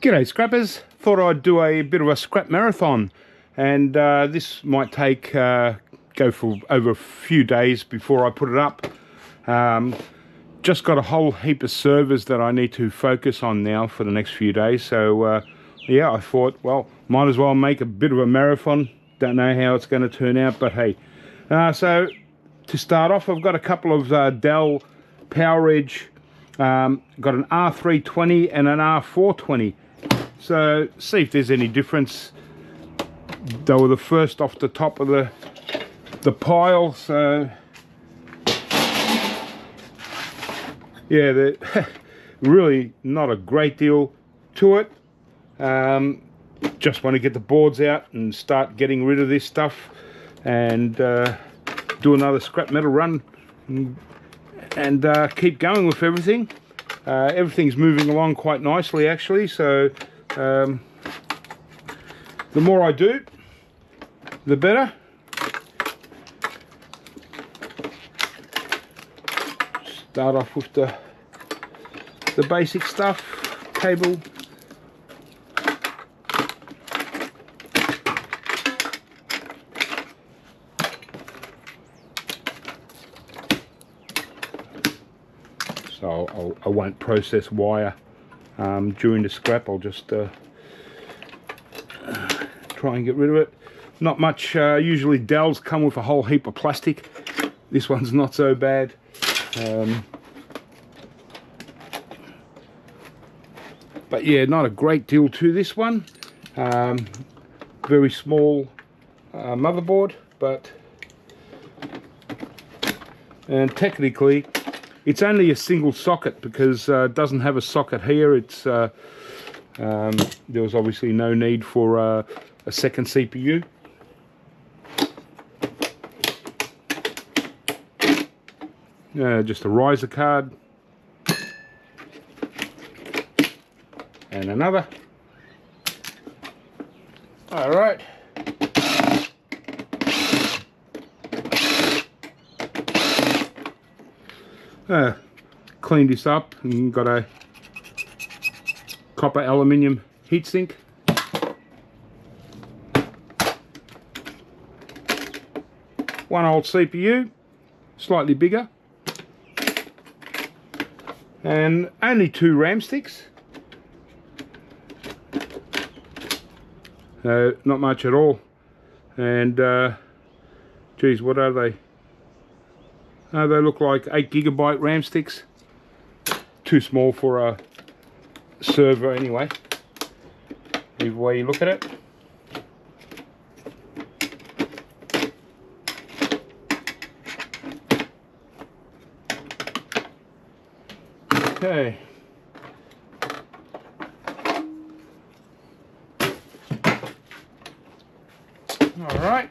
G'day scrappers, thought I'd do a bit of a scrap marathon, and this might take go for over a few days before I put it up. Just got a whole heap of servers that I need to focus on now for the next few days, so yeah, I thought, well, might as well make a bit of a marathon. Don't know how it's going to turn out, but hey. So to start off, I've got a couple of Dell PowerEdge, got an R320 and an R420. So see if there's any difference. They were the first off the top of the pile, so yeah, they're really not a great deal to it. Just want to get the boards out and start getting rid of this stuff and do another scrap metal run and keep going with everything. Everything's moving along quite nicely actually, so the more I do, the better. Start off with the basic stuff, cable. So I won't process wire during the scrap. I'll just try and get rid of it. Not much. Usually Dells come with a whole heap of plastic. This one's not so bad. But yeah, not a great deal to this one. Very small motherboard, but and technically it's only a single socket because it doesn't have a socket here. It's there was obviously no need for a second CPU. Just a riser card and another. All right. Cleaned this up and got a copper aluminium heatsink. One old CPU, slightly bigger, and only 2 RAM sticks. Not much at all. And geez, what are they? They look like 8GB RAM sticks. Too small for a server anyway, either way you look at it. Okay. All right.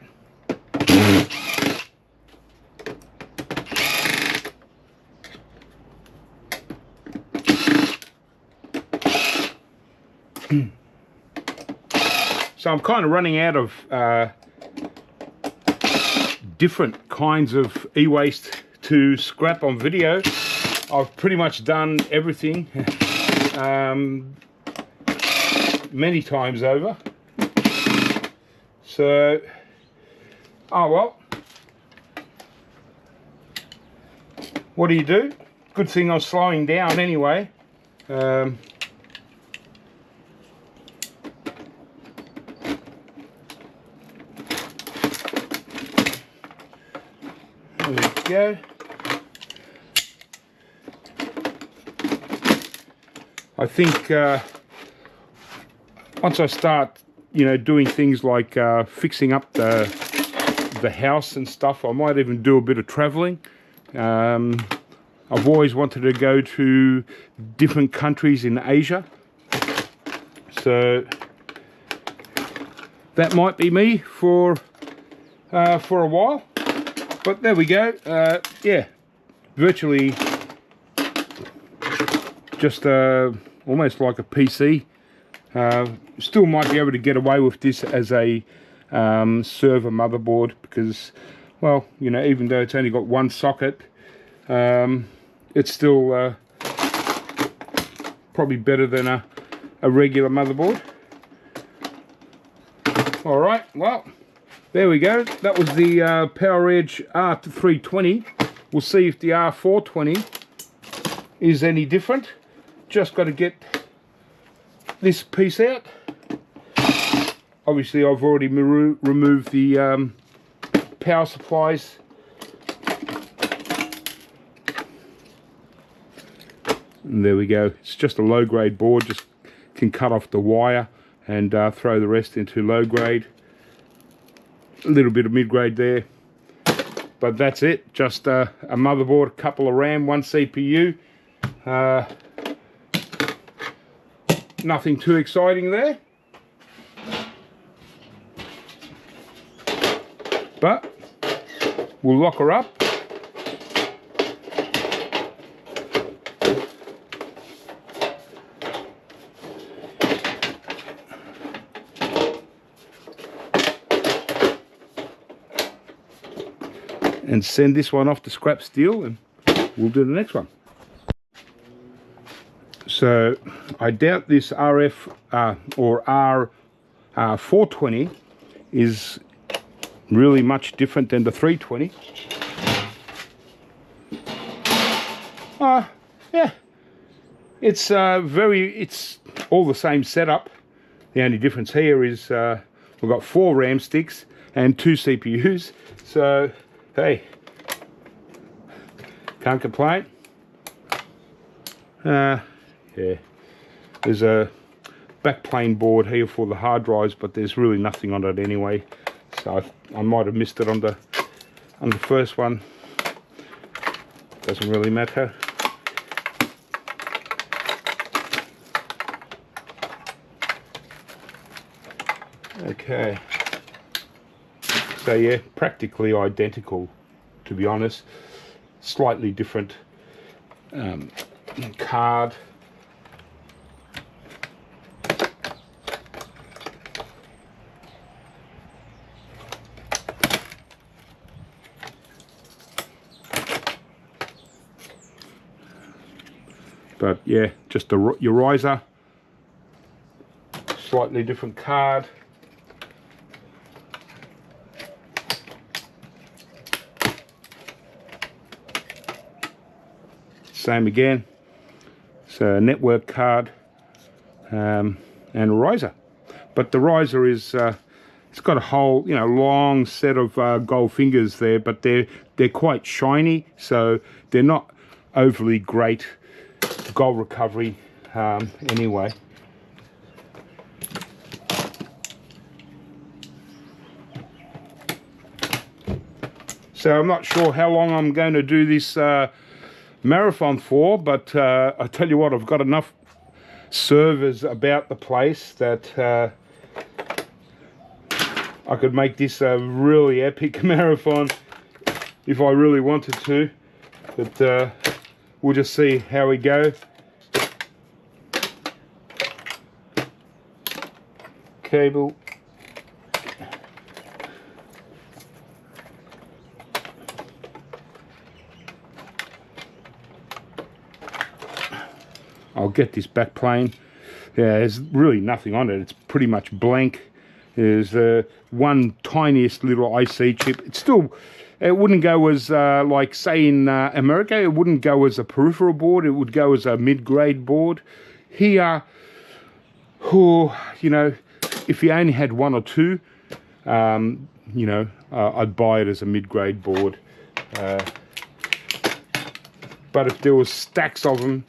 So I'm kind of running out of different kinds of eWaste to scrap on video. I've pretty much done everything many times over. So, oh well. What do? Good thing I'm slowing down anyway. There we go. I think once I start, doing things like fixing up the house and stuff, I might even do a bit of traveling. I've always wanted to go to different countries in Asia, so that might be me for a while. But there we go. Yeah, virtually just almost like a PC. Still might be able to get away with this as a server motherboard because, well, even though it's only got one socket, it's still probably better than a regular motherboard. Alright, well, there we go. That was the PowerEdge R320. We'll see if the R420 is any different. Just got to get this piece out. Obviously I've already removed the power supplies. And there we go. It's just a low grade board, just can cut off the wire and throw the rest into low grade. A little bit of mid grade there, but that's it. Just a motherboard, a couple of RAM, one CPU. Nothing too exciting there, but we'll lock her up. And send this one off to scrap steel, and we'll do the next one. So I doubt this RF or R420 is really much different than the 320. Yeah, it's it's all the same setup. The only difference here is we've got 4 RAM sticks and 2 CPUs. So hey, can't complain. Yeah, there's a backplane board here for the hard drives, but there's really nothing on it anyway. So I might have missed it on the first one. Doesn't really matter. Okay. So yeah, practically identical, to be honest. Slightly different card. But yeah, just your riser. Slightly different card. Same again. So a network card and a riser. But the riser is it's got a whole, long set of gold fingers there, but they're quite shiny, so they're not overly great gold recovery anyway. So I'm not sure how long I'm going to do this marathon for, but I tell you what, I've got enough servers about the place that I could make this a really epic marathon if I really wanted to, but we'll just see how we go. Cable. I'll get this back plane. Yeah, there's really nothing on it. It's pretty much blank. There's one tiniest little IC chip. It wouldn't go as, like say in America, it wouldn't go as a peripheral board. It would go as a mid-grade board. Here, if you only had 1 or 2, I'd buy it as a mid-grade board. But if there was stacks of them,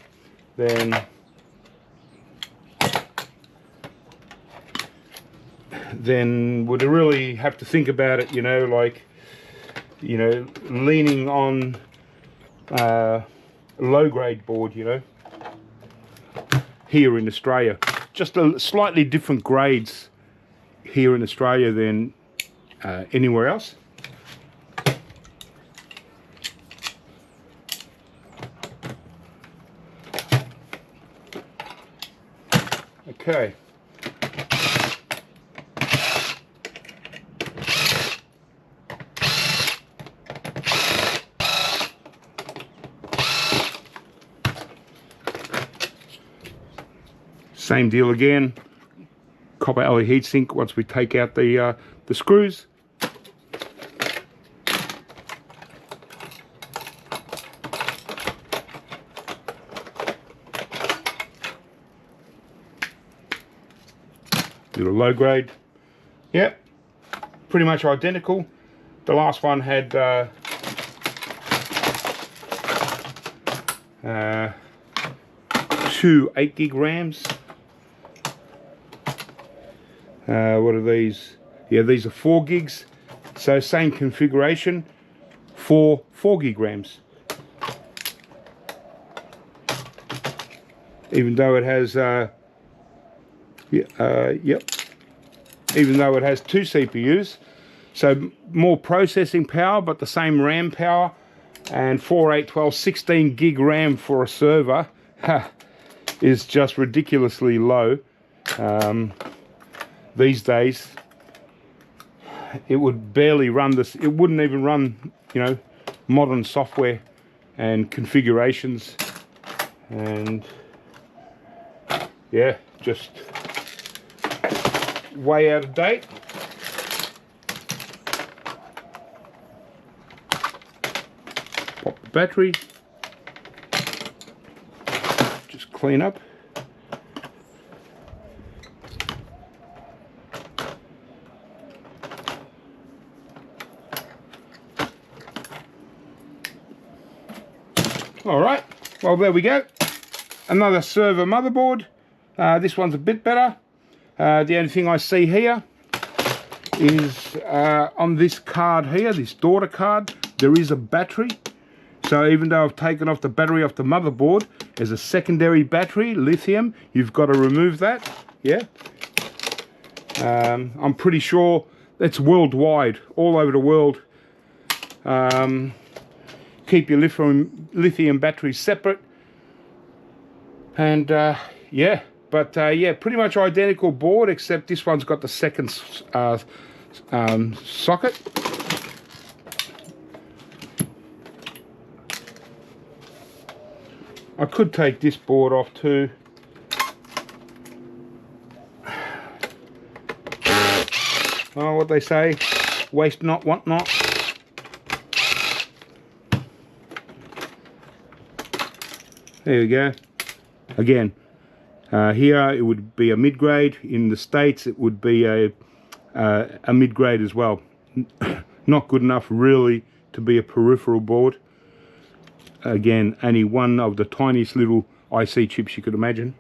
then would really have to think about it, leaning on low grade board, here in Australia. Just slightly different grades here in Australia than anywhere else. Okay. Same deal again. Copper alloy heatsink once we take out the screws. Little low grade. Yep, pretty much identical. The last one had 2 8GB RAMs. What are these? Yeah, these are 4 gigs. So same configuration, 4GB RAMs. Even though it has, yep. Even though it has 2 CPUs, so more processing power, but the same RAM power, and 4, 8, 12, 16 gig RAM for a server is just ridiculously low. These days, it would barely run this. It wouldn't even run, you know, modern software and configurations, and yeah, just way out of date. Pop the battery, just clean up. All right, well, there we go. Another server motherboard. This one's a bit better. The only thing I see here is on this card here, this daughter card, there is a battery. So even though I've taken off the battery off the motherboard, there's a secondary battery, lithium. You've got to remove that, yeah. I'm pretty sure that's worldwide, all over the world. Keep your lithium batteries separate. And yeah. But yeah, pretty much identical board, except this one's got the second socket. I could take this board off too. Oh, what they say, waste not, want not. There we go. Again. Here it would be a mid-grade. In the States it would be a mid-grade as well. Not good enough really to be a peripheral board. Again, only one of the tiniest little IC chips you could imagine.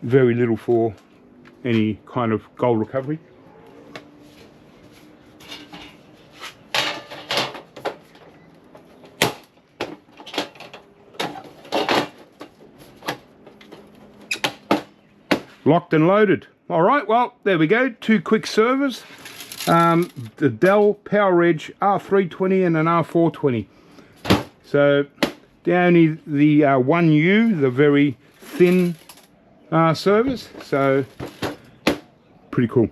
Very little for any kind of gold recovery. Locked and loaded. All right, well, there we go. 2 quick servers. The Dell PowerEdge R320 and an R420. So only the 1U, the very thin servers. So pretty cool.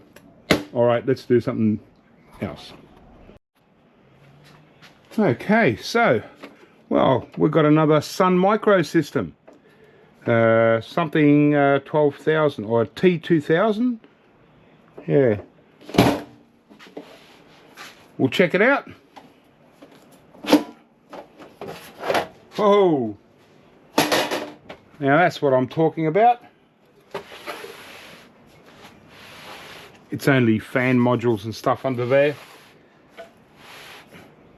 All right, let's do something else. Okay, so, well, we've got another Sun Micro system. Something 12,000 or a T2000. Yeah, we'll check it out. Oh, now that's what I'm talking about. It's only fan modules and stuff under there.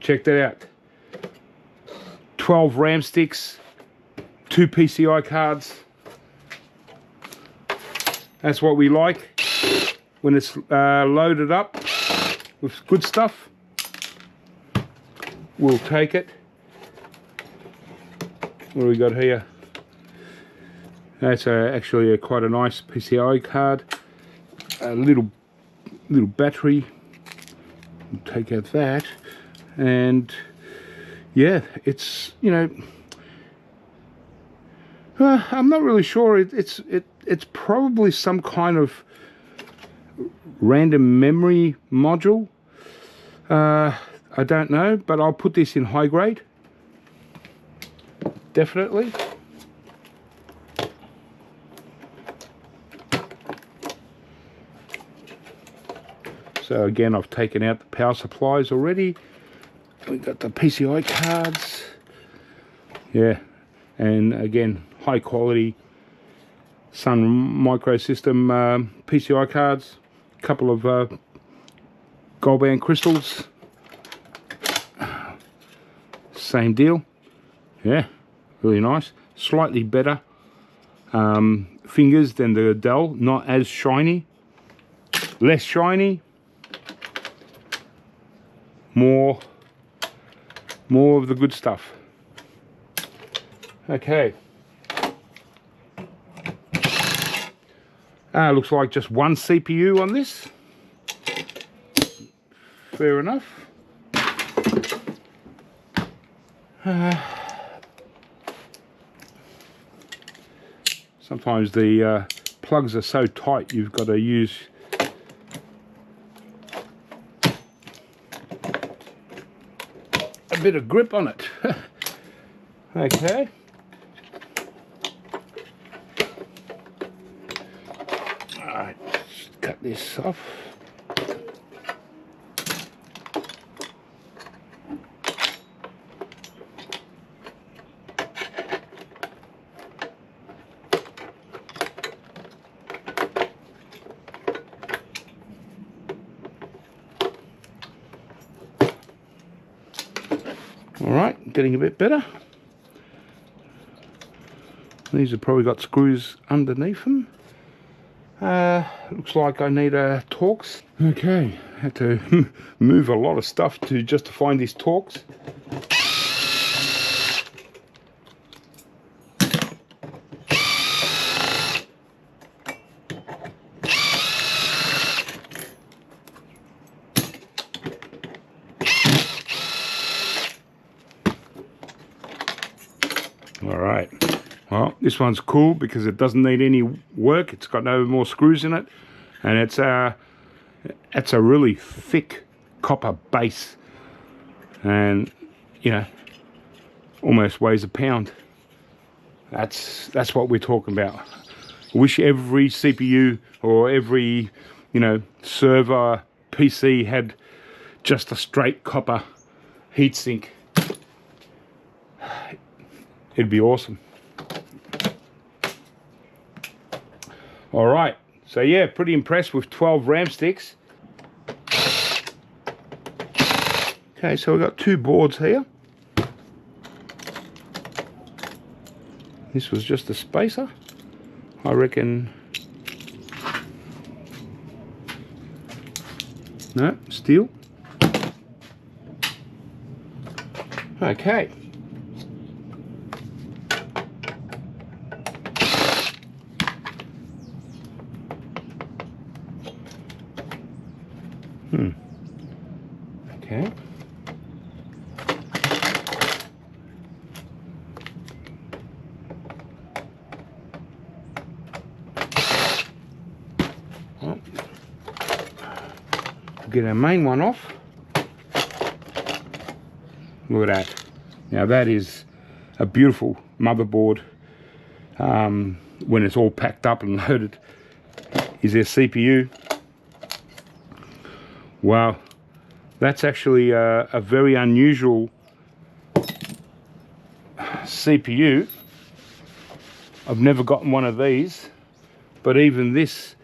Check that out. 12 RAM sticks, 2 PCI cards. That's what we like when it's loaded up with good stuff. We'll take it. What do we got here? That's actually quite a nice PCI card. A little battery. We'll take out that, and yeah, it's, you know, I'm not really sure. It's probably some kind of random memory module. I don't know, but I'll put this in high grade. Definitely. So again, I've taken out the power supplies already. We've got the PCI cards. Yeah, and again, high quality Sun Microsystem PCI cards. A couple of gold band crystals. Same deal. Yeah, really nice. Slightly better fingers than the Dell. Not as shiny. Less shiny. More of the good stuff. Okay. Looks like just one CPU on this. Fair enough. Sometimes the plugs are so tight you've got to use a bit of grip on it. Okay. Alright, just cut this off. Alright, getting a bit better. These have probably got screws underneath them. Looks like I need Torx. Okay, had to move a lot of stuff just to find these Torx. Alright, well, this one's cool because it doesn't need any work. It's got no more screws in it, and it's a really thick copper base, and you know, almost weighs a pound. That's what we're talking about. I wish every CPU or every, you know, server PC had just a straight copper heatsink. It'd be awesome. All right, so yeah, pretty impressed with 12 RAM sticks. Okay, so we've got two boards here. This was just a spacer, I reckon. No, steel. Okay. Okay. Well, get our main one off. Look at that. Now that is a beautiful motherboard. When it's all packed up and loaded, is their CPU. Wow, that's actually a very unusual CPU. I've never gotten one of these, but even this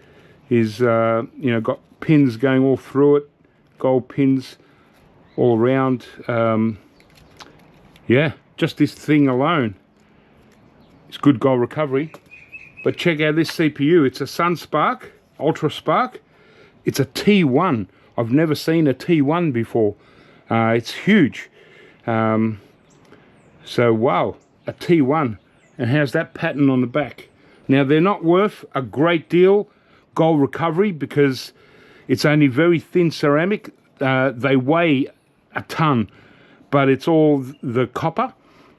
is, you know, got pins going all through it, gold pins all around. Yeah, just this thing alone, it's good gold recovery. But check out this CPU. It's a Sunspark, Ultra Spark. It's a T1. I've never seen a T1 before. It's huge. So wow, a T1. And how's that pattern on the back? Now they're not worth a great deal gold recovery because it's only very thin ceramic. They weigh a ton, but it's all the copper.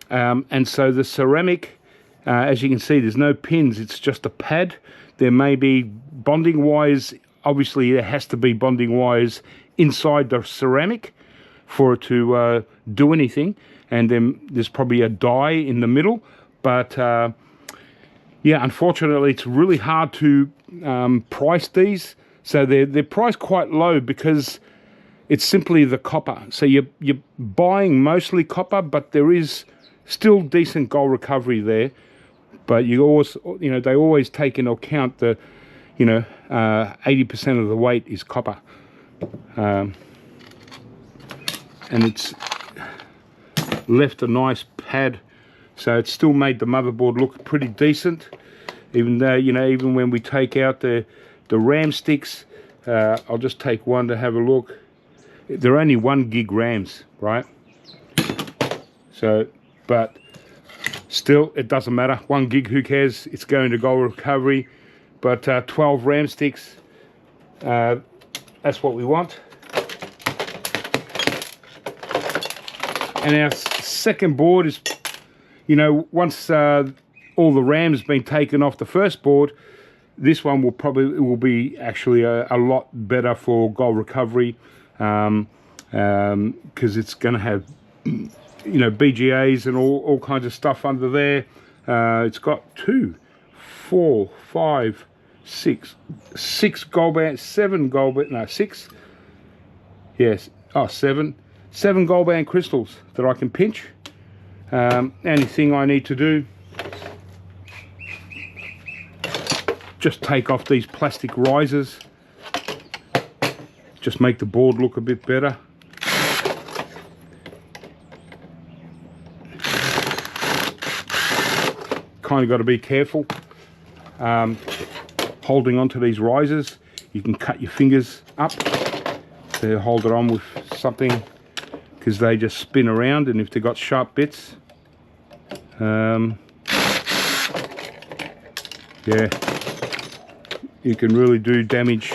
And so the ceramic, as you can see, there's no pins. It's just a pad. There may be bonding wires. Obviously, there has to be bonding wires inside the ceramic for it to do anything. And then there's probably a die in the middle. But yeah, unfortunately, it's really hard to price these. So they're priced quite low because it's simply the copper. So you're buying mostly copper, but there is still decent gold recovery there. But you always, they always take into account the, 80% of the weight is copper. And it's left a nice pad, so it's still made the motherboard look pretty decent. Even though, even when we take out the RAM sticks, I'll just take one to have a look. They're only 1 gig RAMs, right? So, but still, it doesn't matter. 1 gig, who cares? It's going to gold recovery. But 12 RAM sticks, that's what we want. And our second board is, once all the RAM's been taken off the first board, this one will be actually a lot better for gold recovery, because it's going to have BGAs and all kinds of stuff under there. It's got 2, 4, 5, 6 gold band, 7 gold band, no 6, yes, 7 gold band crystals that I can pinch. Anything I need to do, just take off these plastic risers, just make the board look a bit better. Kind of got to be careful holding onto these risers. You can cut your fingers up to hold it on with something, because they just spin around, and if they've got sharp bits, yeah, you can really do damage.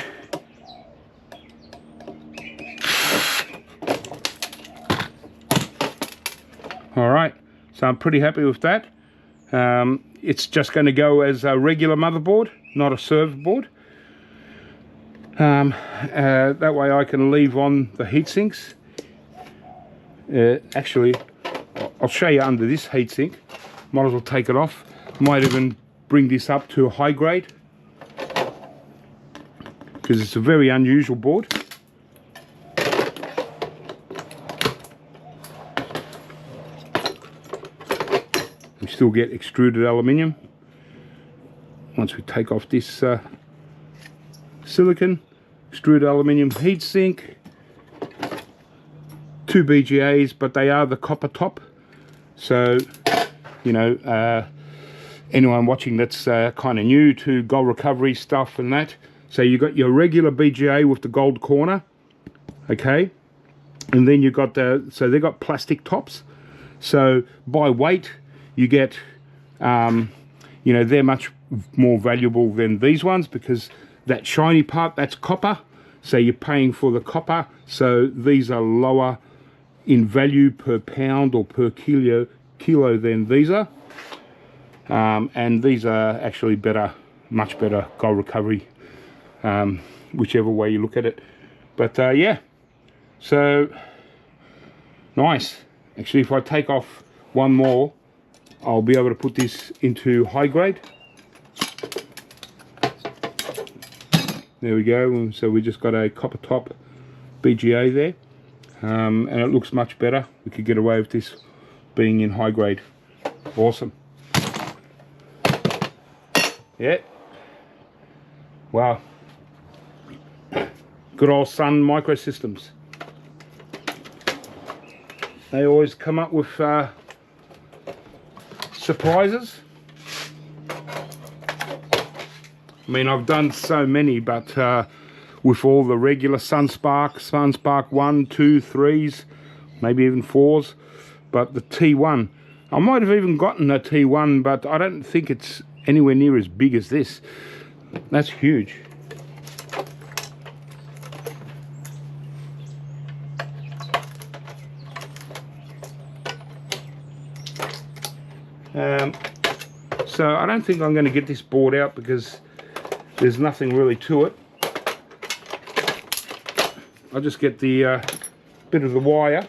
Alright, so I'm pretty happy with that. It's just going to go as a regular motherboard, not a server board. That way I can leave on the heat sinks. Actually, I'll show you under this heatsink. Might as well take it off. Might even bring this up to a high grade, because it's a very unusual board. We still get extruded aluminium. Once we take off this silicon, extruded aluminium heatsink. 2 BGAs, but they are the copper top. So, anyone watching that's kind of new to gold recovery stuff and that. So you got your regular BGA with the gold corner, okay? And then you got so they got plastic tops. So by weight, you get, they're much more valuable than these ones, because that shiny part, that's copper. So you're paying for the copper. So these are lower in value per pound or per kilo than these are. And these are actually better, much better gold recovery, whichever way you look at it. But yeah, so nice. Actually, if I take off one more, I'll be able to put this into high grade. There we go. So we just got a copper top BGA there, and it looks much better. We could get away with this being in high grade. Awesome. Yeah. Wow. Good old Sun Microsystems. They always come up with surprises. I mean, I've done so many, but with all the regular Sunspark 1, 2, 3s, maybe even 4s, but the T1, I might have even gotten a T1, but I don't think it's anywhere near as big as this. That's huge. So I don't think I'm going to get this board out, because there's nothing really to it. I'll just get the bit of the wire.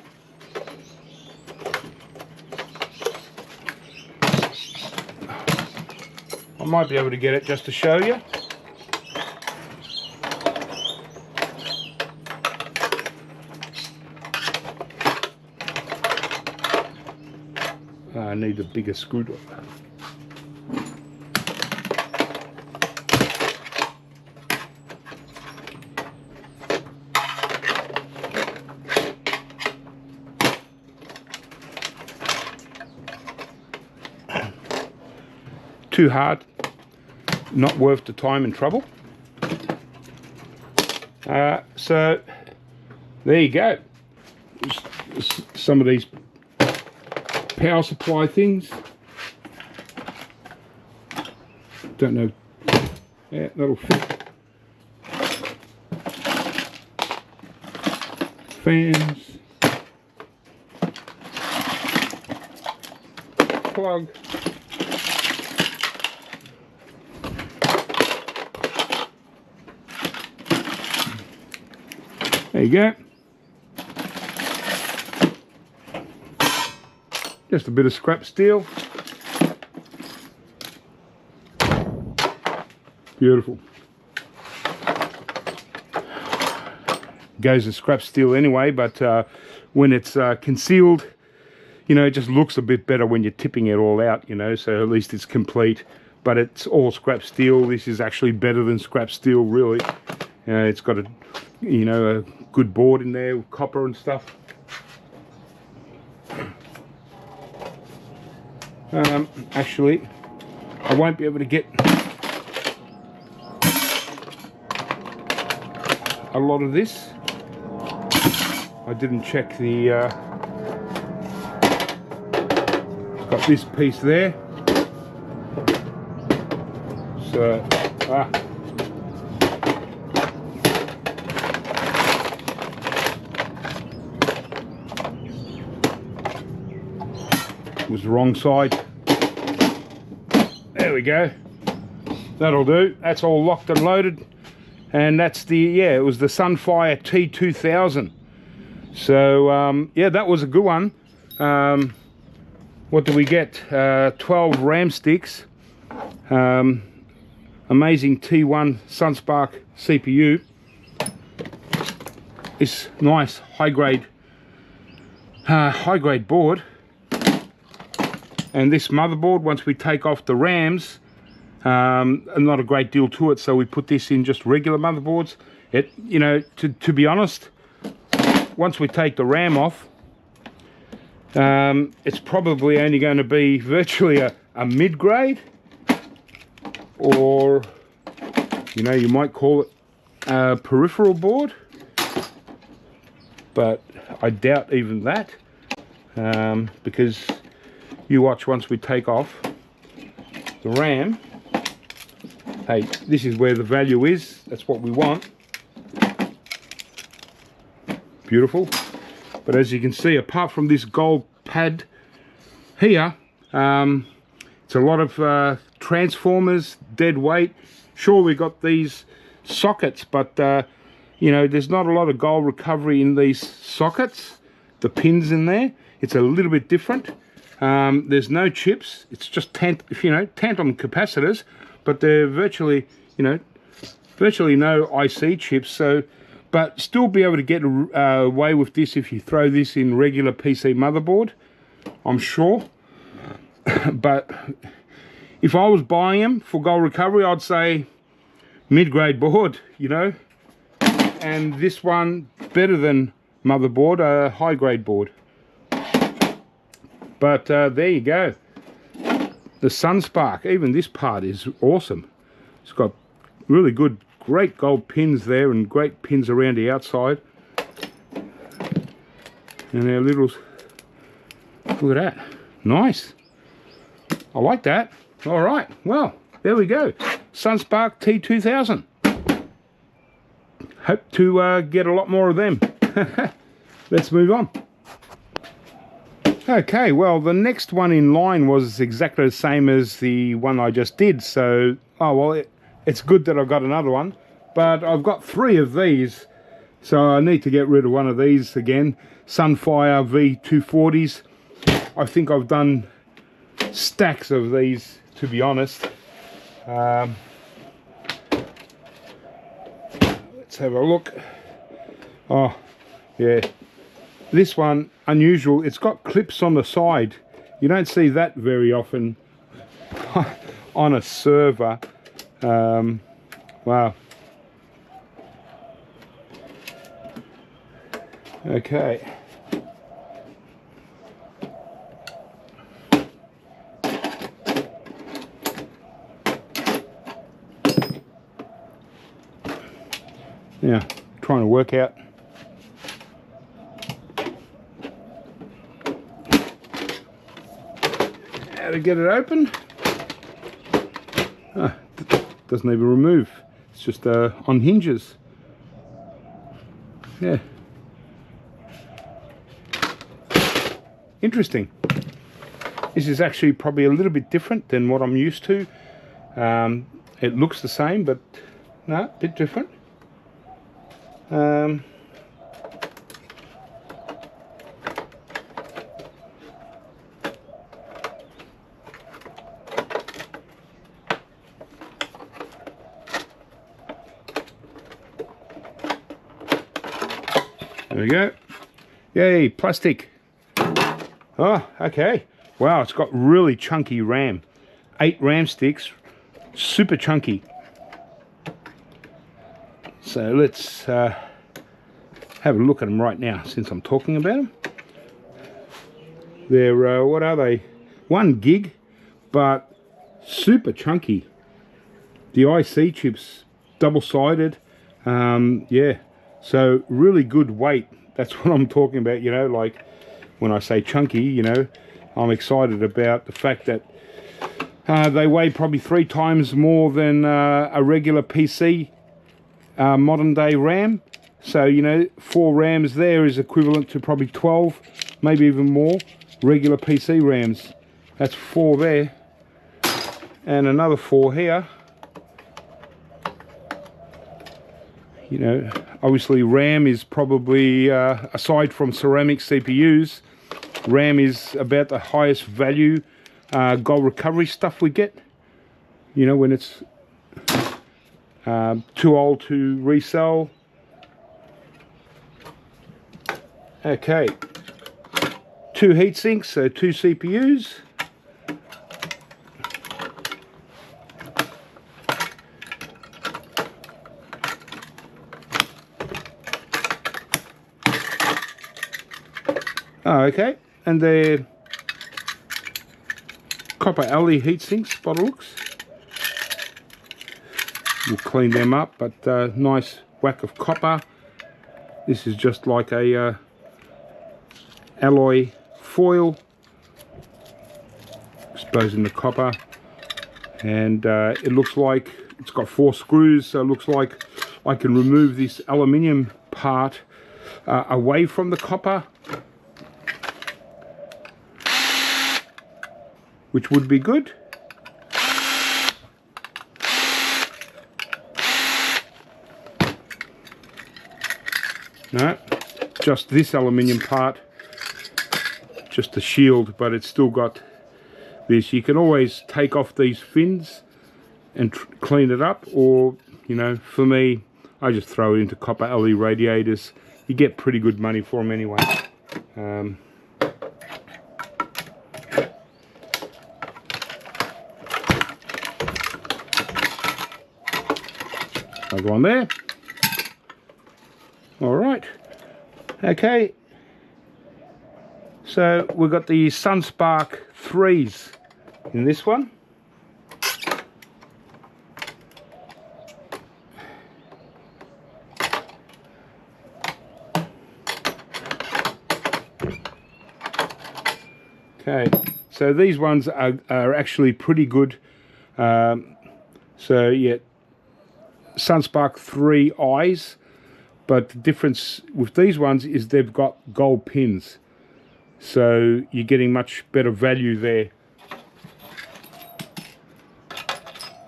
I might be able to get it just to show you. I need a bigger screwdriver. Too hard, not worth the time and trouble. So there you go. Some of these power supply things. Don't know. Yeah, that'll fit. Fans. Plug. There you go. Just a bit of scrap steel. Beautiful. Goes as scrap steel anyway, but when it's concealed, you know, it just looks a bit better when you're tipping it all out, you know, so at least it's complete. But it's all scrap steel. This is actually better than scrap steel, really. It's got a, you know, a good board in there with copper and stuff. Actually, I won't be able to get a lot of this. I didn't check the got this piece there, so was the wrong side. There we go. That'll do. That's all locked and loaded. And that's the, yeah, it was the Sunfire T2000. So yeah, that was a good one. What do we get? 12 RAM sticks. Amazing T1 Sunspark CPU. This nice high grade board. And this motherboard, once we take off the RAMs, not a great deal to it, so we put this in just regular motherboards. It, you know, to be honest, once we take the RAM off, it's probably only going to be virtually a mid-grade, or, you know, you might call it a peripheral board, but I doubt even that, because you watch, once we take off the RAM, hey, this is where the value is. That's what we want. Beautiful. But as you can see, apart from this gold pad here, it's a lot of transformers, dead weight. Sure, we got these sockets, but you know, there's not a lot of gold recovery in these sockets. The pins in there, it's a little bit different. There's no chips. It's just tantalum capacitors, but they're virtually, you know, virtually no IC chips. So, but still be able to get away with this if you throw this in regular PC motherboard, I'm sure. But if I was buying them for gold recovery, I'd say mid-grade board, you know, and this one better than motherboard, a high-grade board. But there you go. The Sunspark, even this part is awesome. It's got really good, great gold pins there and great pins around the outside. And our little, look at that, nice. I like that. All right, well, there we go. Sunspark T2000. Hope to get a lot more of them. Let's move on. Okay, well, the next one in line was exactly the same as the one I just did. So, oh well, it's good that I've got another one. But I've got 3 of these, so I need to get rid of one of these again. Sunfire V240s. I think I've done stacks of these, to be honest. Let's have a look. Oh, yeah. This one, unusual. It's got clips on the side. You don't see that very often on a server. Wow. Okay. Now, trying to work out how to get it open. Doesn't even remove. It's just on hinges. Yeah. Interesting. This is actually probably a little bit different than what I'm used to. It looks the same, but no, a bit different. There we go. Yay, plastic. Oh, okay. Wow, it's got really chunky RAM. 8 RAM sticks, super chunky. So let's have a look at them right now, since I'm talking about them. They're, what are they? 1 gig, but super chunky. The IC chips, double-sided. Yeah, so really good weight. That's what I'm talking about, you know, like when I say chunky, you know, I'm excited about the fact that they weigh probably 3 times more than a regular PC modern day RAM. So, you know, 4 RAMs there is equivalent to probably 12, maybe even more regular PC RAMs. That's 4 there, and another 4 here. You know, obviously RAM is probably, aside from ceramic CPUs, RAM is about the highest value gold recovery stuff we get. You know, when it's too old to resell. Okay, 2 heatsinks, so 2 CPUs. Oh, okay, and they're copper alley heatsinks, by the looks. We'll clean them up, but nice whack of copper. This is just like a alloy foil, exposing the copper, and it looks like it's got 4 screws, so it looks like I can remove this aluminium part away from the copper, which would be good. No, just this aluminium part, just the shield, but it's still got this. You can always take off these fins and clean it up, or, you know, for me, I just throw it into copper alley radiators. You get pretty good money for them anyway. I'll go on there. All right. Okay. So we've got the Sunspark 3s in this one. Okay, so these ones are actually pretty good. So yeah, Sunspark 3 eyes, but the difference with these ones is they've got gold pins, so you're getting much better value there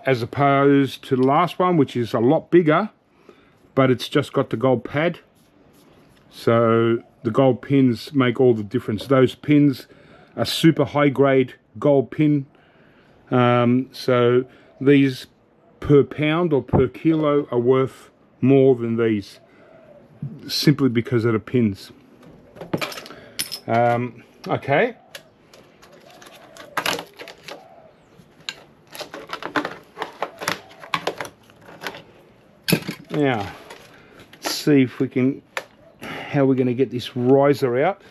as opposed to the last one, which is a lot bigger, but it's just got the gold pad. So the gold pins make all the difference. Those pins are super high grade gold pin, so these per pound or per kilo are worth more than these, simply because of the pins. Okay, Now, let's see if we can, how we're going to get this riser out.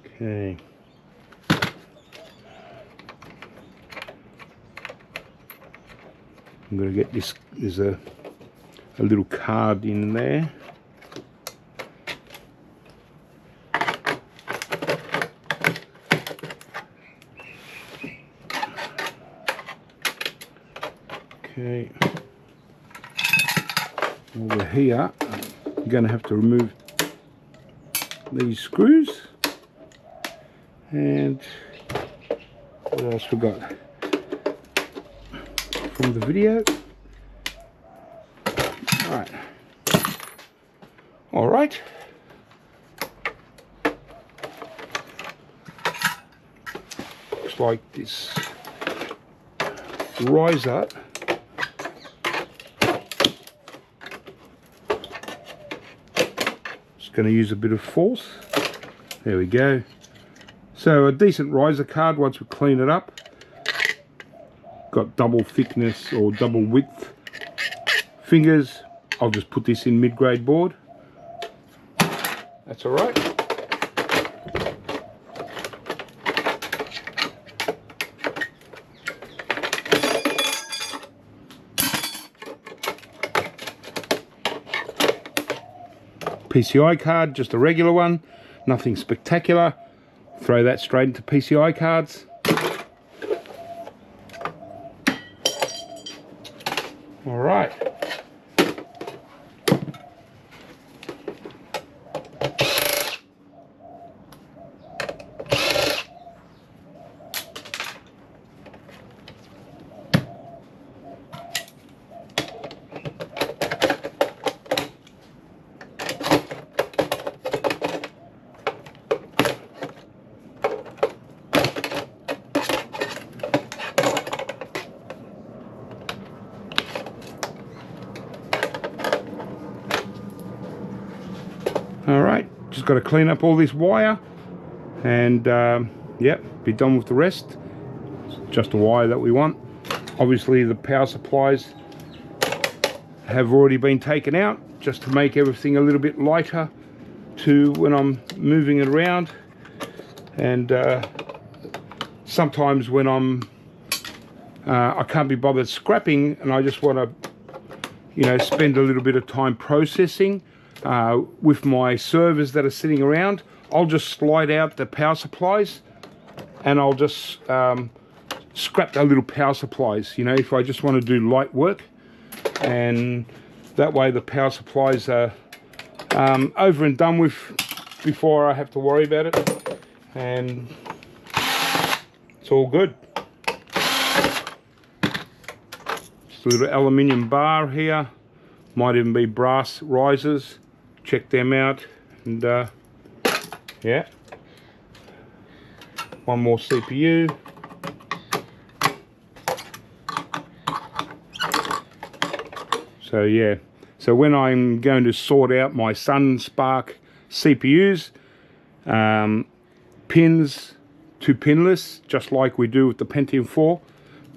Okay. I'm going to get this, there's a little card in there. Okay. Over here, I'm going to have to remove these screws. And what else we got from the video? All right. Looks like this riser is going to use a bit of force. There we go. So a decent riser card once we clean it up. Got double thickness or double width fingers. I'll just put this in mid-grade board. That's all right. PCI card, just a regular one, nothing spectacular. Throw that straight into PCI cards. All right. Alright, just got to clean up all this wire and yep, be done with the rest. It's just a wire that we want. Obviously the power supplies have already been taken out just to make everything a little bit lighter to when I'm moving it around. And sometimes when I can't be bothered scrapping and I just want to, you know, spend a little bit of time processing with my servers that are sitting around, I'll just slide out the power supplies and I'll just scrap the little power supplies, you know, if I just want to do light work. And that way the power supplies are over and done with before I have to worry about it, and it's all good. Just a little aluminium bar here, might even be brass risers. Check them out. And yeah, one more CPU. So yeah, so when I'm going to sort out my Sunfire CPUs, pins to pinless, just like we do with the Pentium 4,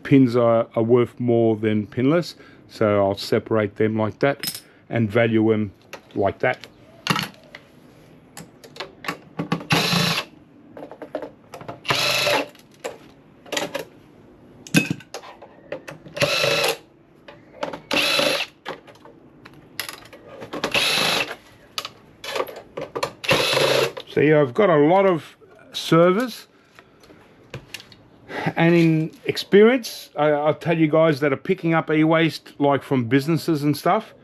pins are worth more than pinless, so I'll separate them like that and value them like that. So yeah, I've got a lot of servers, and in experience, I'll tell you guys that are picking up eWaste, like from businesses and stuff,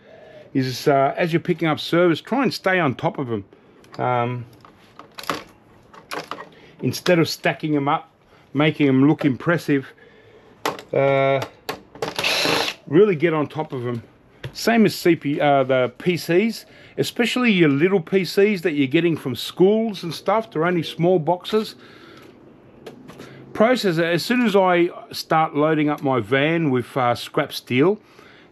is as you're picking up servers, try and stay on top of them. Instead of stacking them up, making them look impressive, really get on top of them. Same as the PCs, especially your little PCs that you're getting from schools and stuff. They're only small boxes. Processor, as soon as I start loading up my van with scrap steel,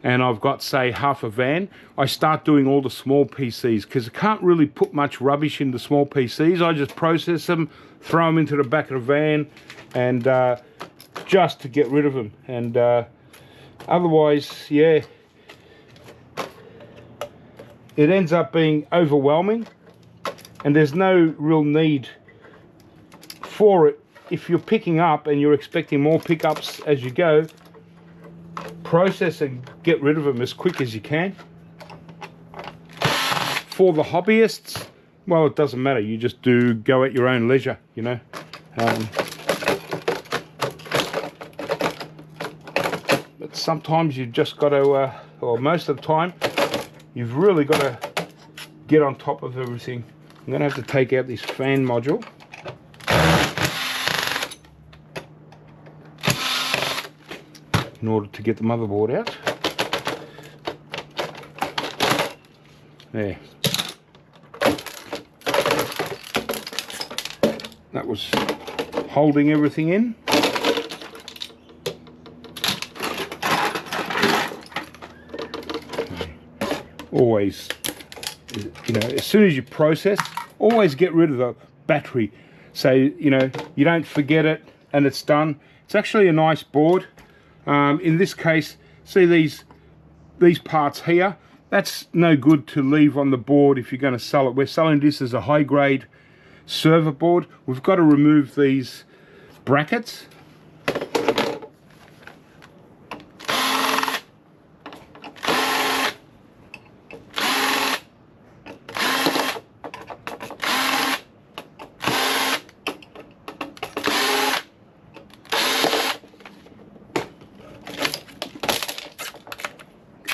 and I've got, say, half a van, I start doing all the small PCs, because I can't really put much rubbish into small PCs. I just process them, throw them into the back of the van, and just to get rid of them. And otherwise, yeah, it ends up being overwhelming, and there's no real need for it. If you're picking up and you're expecting more pickups as you go, process and get rid of them as quick as you can. For the hobbyists, well, it doesn't matter. You just go at your own leisure, you know. But sometimes you've just got to, or most of the time, you've really got to get on top of everything. I'm going to have to take out this fan module. In order to get the motherboard out. There. That was holding everything in. Always, you know, as soon as you process, always get rid of the battery, so you know you don't forget it and it's done. It's actually a nice board. In this case, see these parts here, that's no good to leave on the board if you're going to sell it. We're selling this as a high grade server board. We've got to remove these brackets.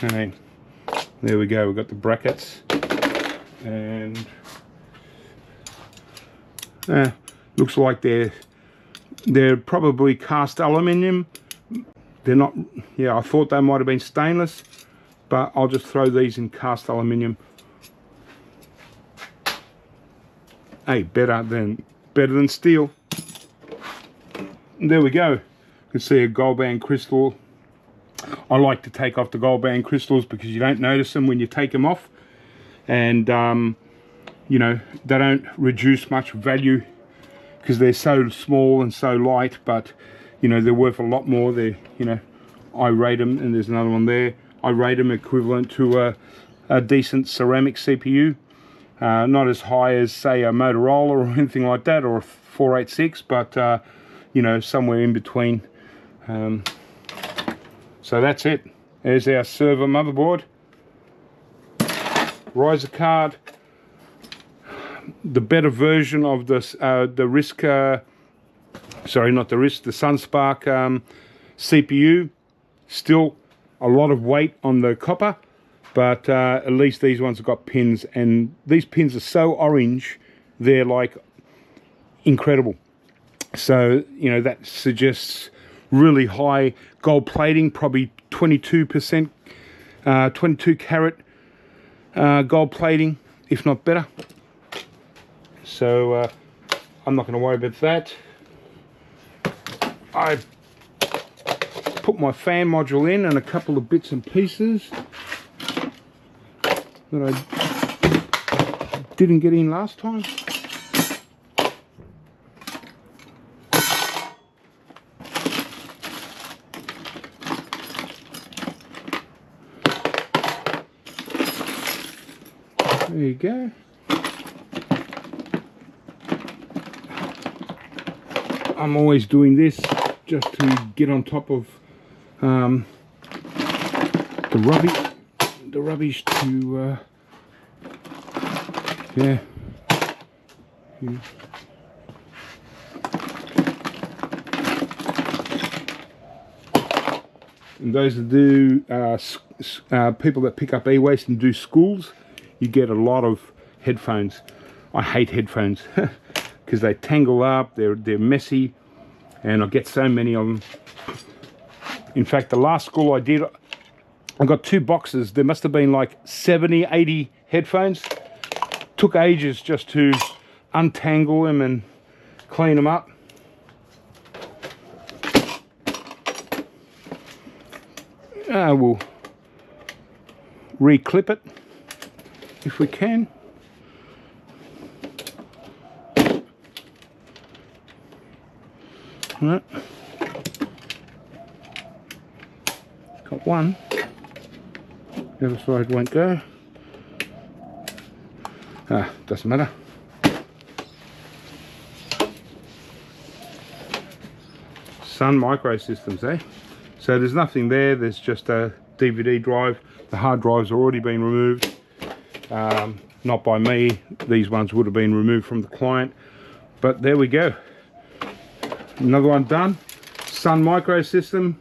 Okay, there we go, we've got the brackets, and looks like they're probably cast aluminium. They're not, yeah, I thought they might have been stainless, but I'll just throw these in cast aluminium. Hey, better than steel. And there we go. You can see a gold band crystal. I like to take off the gold band crystals because you don't notice them when you take them off, and you know, they don't reduce much value because they're so small and so light, but you know, they're worth a lot more. They, you know, I rate them, and there's another one there, I rate them equivalent to a decent ceramic CPU. Not as high as, say, a Motorola or anything like that, or a 486, but you know, somewhere in between. So that's it. There's our server motherboard, riser card, the better version of this, the RISC, sorry, not the RISC, the Sunspark CPU. Still a lot of weight on the copper, but at least these ones have got pins, and these pins are so orange, they're like incredible. So, you know, that suggests really high gold plating, probably 22%, 22 carat gold plating, if not better. So I'm not going to worry about that. I put my fan module in and a couple of bits and pieces that I didn't get in last time. There you go. I'm always doing this just to get on top of the rubbish to yeah. And those that do people that pick up eWaste and do schools, you get a lot of headphones. I hate headphones because they tangle up, they're messy, and I get so many of them. In fact, the last school I did, I got 2 boxes. There must have been like 70, 80 headphones. Took ages just to untangle them and clean them up. We'll re-clip it if we can. Right. Got one. The other side won't go. Doesn't matter. Sun Microsystems, eh? So there's nothing there, there's just a DVD drive. The hard drive's already been removed. Not by me, these ones would have been removed from the client. But there we go. Another one done. Sun Microsystem,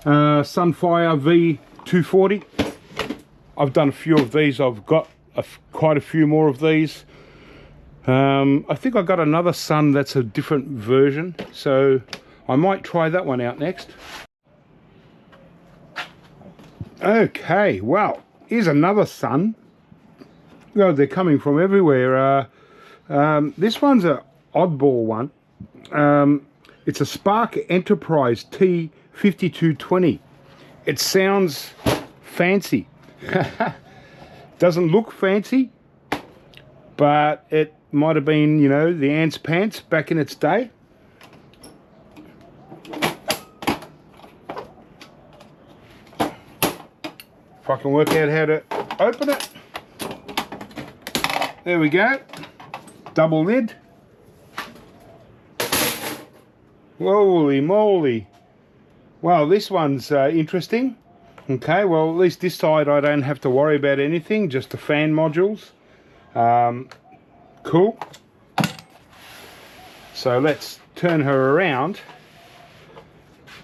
Sunfire V240. I've done a few of these. I've got quite a few more of these. I think I got another Sun that's a different version, so I might try that one out next. Okay, well, here's another Sun. Oh, they're coming from everywhere. This one's an oddball one. It's a Spark Enterprise T5220. It sounds fancy. Doesn't look fancy, but it might have been, you know, the ants' pants back in its day. If I can work out how to open it. There we go. Double lid. Holy moly. Well, this one's interesting. Okay, well, at least this side I don't have to worry about anything, just the fan modules. Cool. So let's turn her around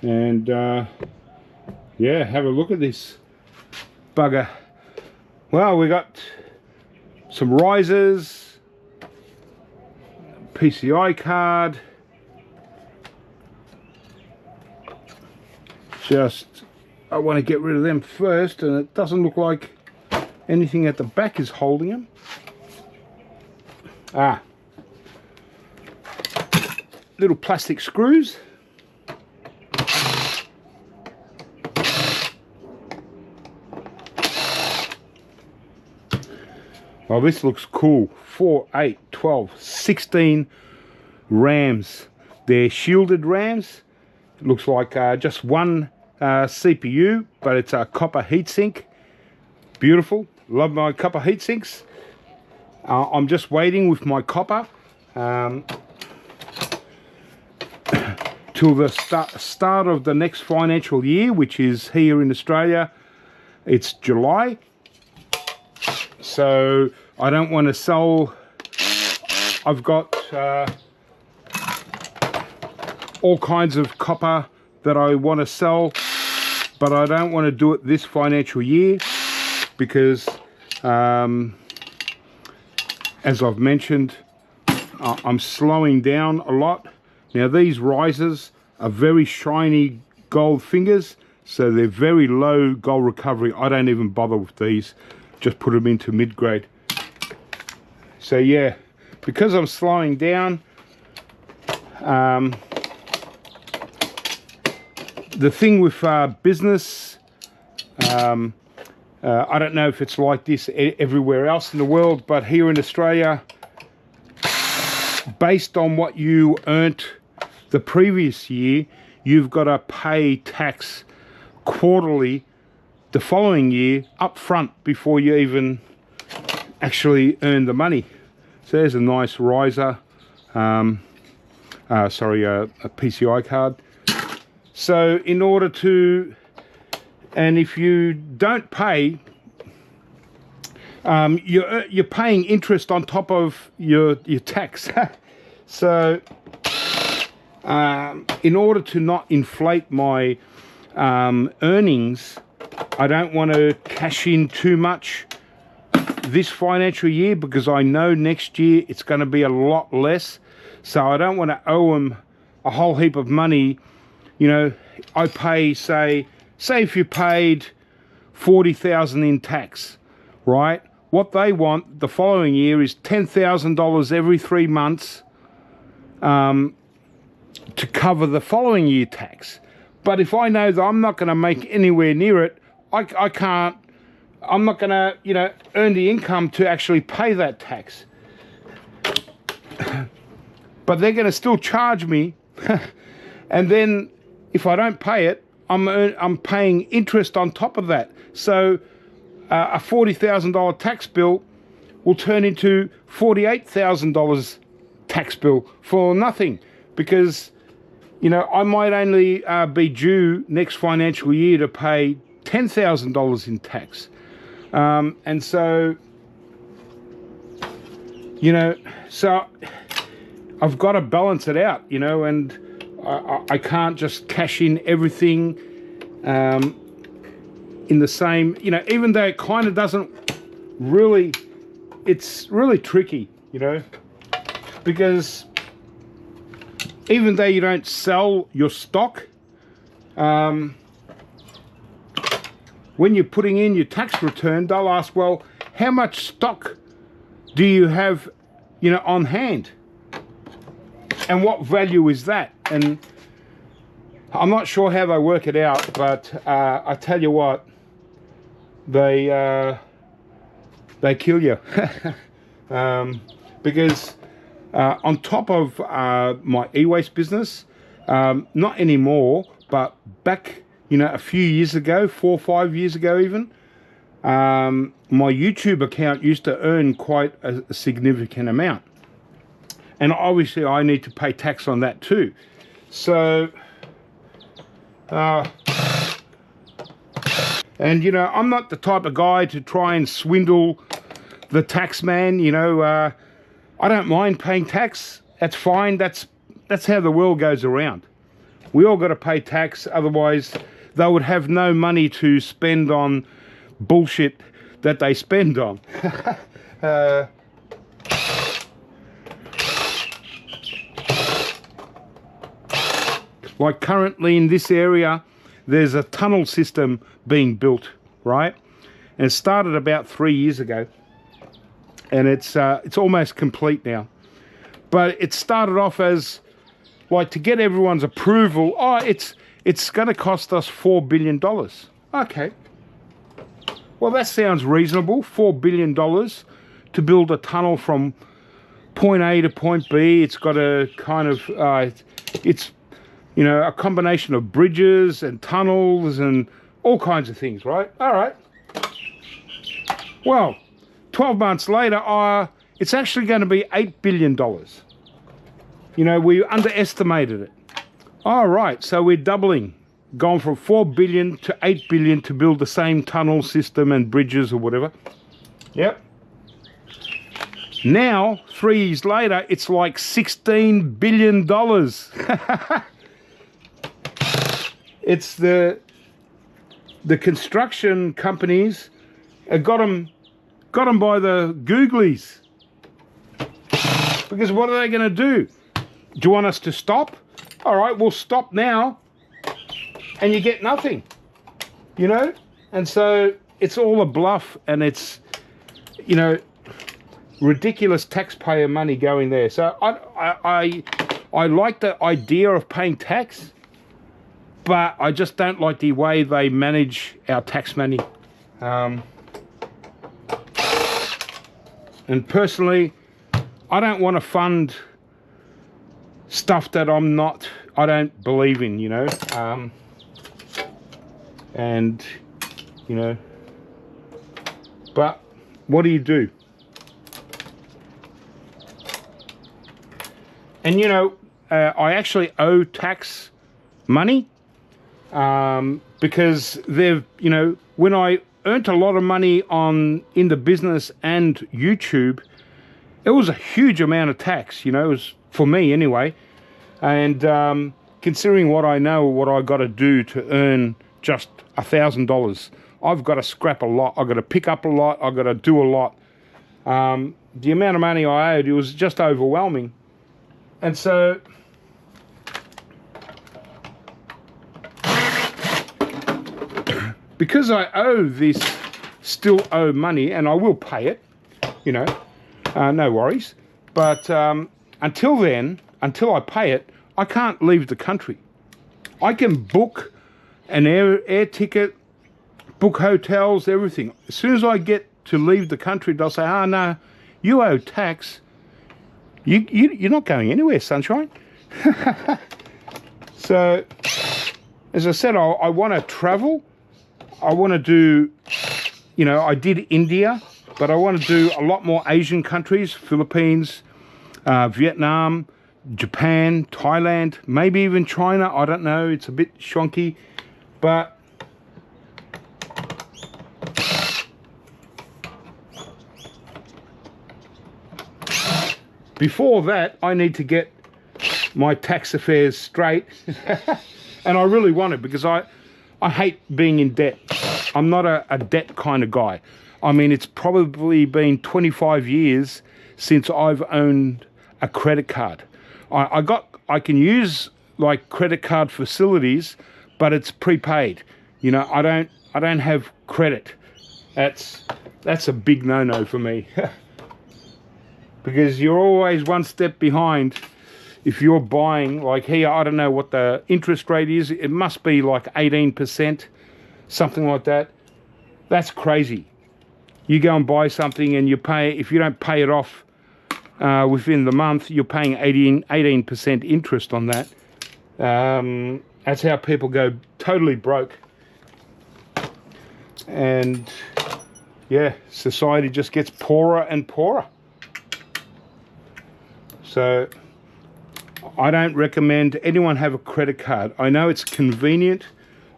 and yeah, have a look at this bugger. Well, we got some risers, PCI card, I want to get rid of them first, and it doesn't look like anything at the back is holding them. Little plastic screws. Well, this looks cool. 4, 8, 12, 16 RAMs. They're shielded RAMs. It looks like just one CPU, but it's a copper heatsink. Beautiful. Love my copper heatsinks. I'm just waiting with my copper till the start of the next financial year, which is here in Australia. It's July. So I don't want to sell. I've got all kinds of copper that I want to sell, but I don't want to do it this financial year because as I've mentioned, I'm slowing down a lot. Now these risers are very shiny gold fingers, so they're very low gold recovery. I don't even bother with these, just put them into mid-grade. So yeah, because I'm slowing down, the thing with business, I don't know if it's like this everywhere else in the world, but here in Australia, based on what you earned the previous year, you've got to pay tax quarterly the following year up front before you even actually earn the money. So there's a nice riser, sorry, a PCI card. So in order to, and if you don't pay, you're paying interest on top of your tax. So in order to not inflate my earnings, I don't want to cash in too much this financial year because I know next year it's going to be a lot less. So I don't want to owe them a whole heap of money. You know, I pay, say if you paid 40,000 in tax, right? What they want the following year is $10,000 every 3 months to cover the following year tax. But if I know that I'm not going to make anywhere near it, I can't I'm not going to, you know, earn the income to actually pay that tax. But they're going to still charge me. And then if I don't pay it, I'm paying interest on top of that. So a $40,000 tax bill will turn into $48,000 tax bill for nothing, because, you know, I might only be due next financial year to pay $10,000 in tax. And so, you know, so I've got to balance it out, you know, and I can't just cash in everything in the same, you know, even though it kind of doesn't really, it's really tricky, you know, because even though you don't sell your stock, when you're putting in your tax return, they'll ask, well, how much stock do you have, you know, on hand? And what value is that? And I'm not sure how they work it out, but I tell you what, they kill you. Because on top of my eWaste business, not anymore, but back, you know, a few years ago, 4 or 5 years ago even, my YouTube account used to earn quite a significant amount. And obviously I need to pay tax on that too. So, and you know, I'm not the type of guy to try and swindle the tax man, you know. I don't mind paying tax. That's fine. That's how the world goes around. We all got to pay tax, otherwise they would have no money to spend on bullshit that they spend on. Like currently in this area, there's a tunnel system being built, right? And it started about 3 years ago, and it's almost complete now. But it started off as like, to get everyone's approval. Oh, it's going to cost us $4 billion. Okay. Well, that sounds reasonable. $4 billion to build a tunnel from point A to point B. It's got a kind of it's, you know, a combination of bridges and tunnels and all kinds of things, right? All right. Well, 12 months later, it's actually going to be $8 billion. You know, we underestimated it. All right, so we're doubling, gone from 4 billion to 8 billion to build the same tunnel system and bridges or whatever. Yep. Now, 3 years later, it's like $16 billion. It's the construction companies got them by the googlies. Because what are they going to do? Do you want us to stop? All right, we'll stop now, and you get nothing, you know? And so it's all a bluff, and it's, you know, ridiculous taxpayer money going there. So I like the idea of paying tax, but I just don't like the way they manage our tax money. And personally, I don't want to fund stuff that I don't believe in, you know. And, you know, but what do? And, you know, I actually owe tax money because they've, you know, when I earned a lot of money in the business and YouTube, it was a huge amount of tax, you know. It was, for me anyway. And considering what I know, what I got to do to earn just $1,000, I've got to scrap a lot. I've got to pick up a lot. I've got to do a lot. The amount of money I owed, it was just overwhelming. And so because I still owe money, and I will pay it, you know, no worries. But until then, until I pay it, I can't leave the country. I can book an air ticket, book hotels, everything. As soon as I get to leave the country, they'll say, "Oh no, you owe tax. You're not going anywhere, sunshine." So, as I said, I want to travel. I want to do, you know, I did India, but I want to do a lot more Asian countries, Philippines, Vietnam, Japan, Thailand, maybe even China. I don't know. It's a bit shonky, but before that, I need to get my tax affairs straight. And I really want it, because I hate being in debt. I'm not a debt kind of guy. I mean, it's probably been 25 years since I've owned a credit card. I can use like credit card facilities, but it's prepaid. You know, I don't have credit. That's a big no-no for me. Because you're always one step behind. If you're buying, like here, I don't know what the interest rate is. It must be like 18%, something like that. That's crazy. You go and buy something and you pay, if you don't pay it off within the month, you're paying 18% interest on that. That's how people go totally broke. And yeah, society just gets poorer and poorer. So I don't recommend anyone have a credit card. I know it's convenient.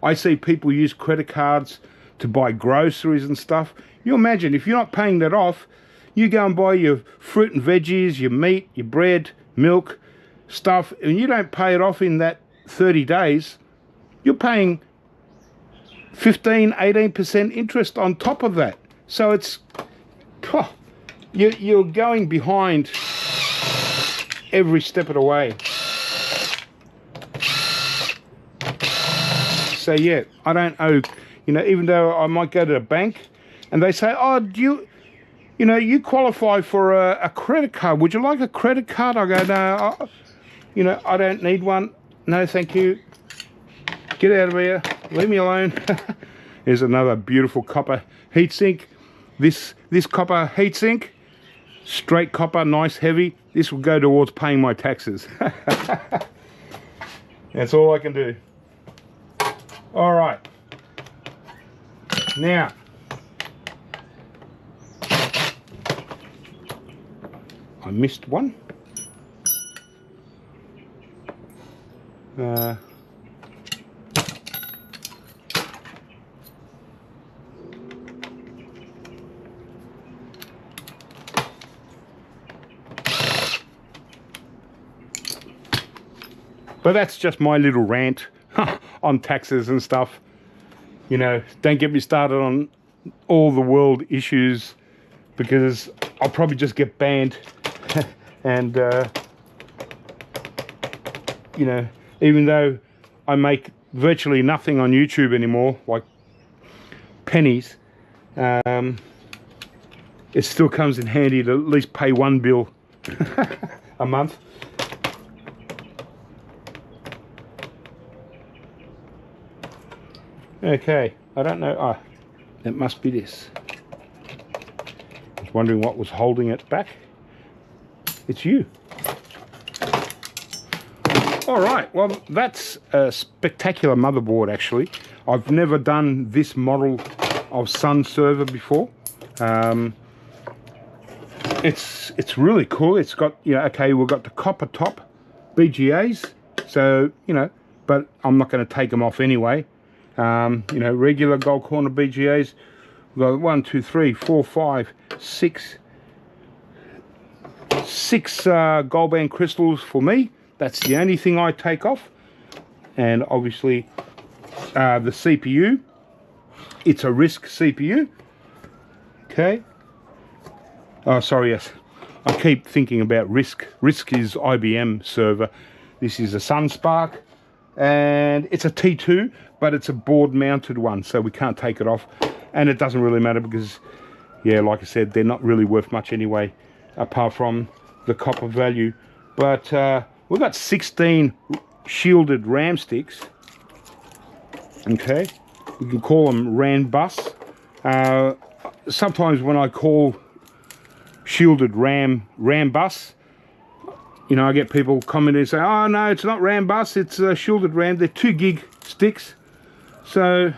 I see people use credit cards to buy groceries and stuff. You imagine if you're not paying that off, you go and buy your fruit and veggies, your meat, your bread, milk, stuff, and you don't pay it off in that 30 days, you're paying 15-18% interest on top of that. So it's, you're going behind every step of the way. So yeah, I don't owe, you know, even though I might go to the bank and they say, "Oh, do you know, you qualify for a credit card. Would you like a credit card?" I go, "No, you know, I don't need one. No, thank you. Get out of here. Leave me alone." Here's another beautiful copper heatsink. This copper heatsink, straight copper, nice heavy. This will go towards paying my taxes. That's all I can do. All right. Now, I missed one. But that's just my little rant on taxes and stuff. You know, don't get me started on all the world issues, because I'll probably just get banned. And, you know, even though I make virtually nothing on YouTube anymore, like pennies, it still comes in handy to at least pay one bill a month. Okay, I don't know. Ah, it must be this. I was wondering what was holding it back. It's you. All right, well, that's a spectacular motherboard, actually. I've never done this model of Sun server before. It's really cool. It's got, you know, okay, we've got the copper top BGAs, so, you know, but I'm not going to take them off anyway. You know, regular gold corner BGAs. We've got 1, 2, 3, 4, 5, 6 gold band crystals for me. That's the only thing I take off. And obviously the CPU, it's a RISC CPU. Okay. Oh, sorry, yes. I keep thinking about RISC. RISC is IBM server. This is a Sunspark, and it's a T2, but it's a board mounted one, so we can't take it off. And it doesn't really matter because, yeah, like I said, they're not really worth much anyway, apart from the copper value. But we've got 16 shielded RAM sticks. Okay. You can call them RAN bus. Sometimes when I call shielded RAM bus, you know, I get people commenting and say, oh no, it's not RAM bus, it's shielded RAM. They're 2 gig sticks. So,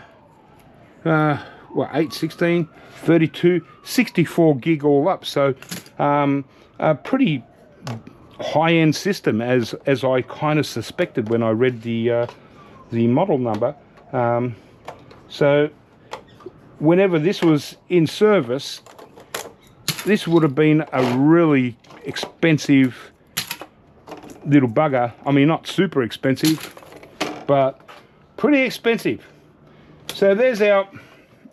what, 8, 16, 32, 64 gig all up. So, a pretty high-end system, as I kind of suspected when I read the model number. So, whenever this was in service, this would have been a really expensive little bugger. I mean, not super expensive, but pretty expensive. So there's our,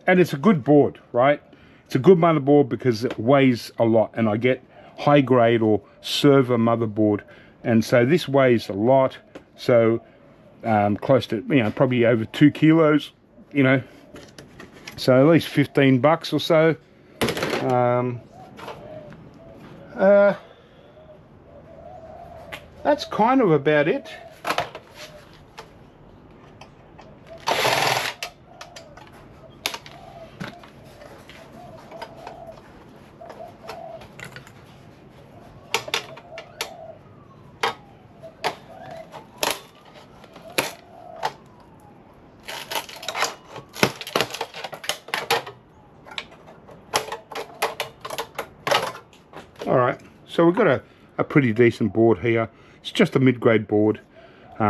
and it's a good board, right? It's a good motherboard because it weighs a lot, and I get high grade or server motherboard, and so this weighs a lot. So close to, you know, probably over 2 kilos, you know, so at least 15 bucks or so. That's kind of about it. All right, so we've got a pretty decent board here. It's just a mid-grade board. You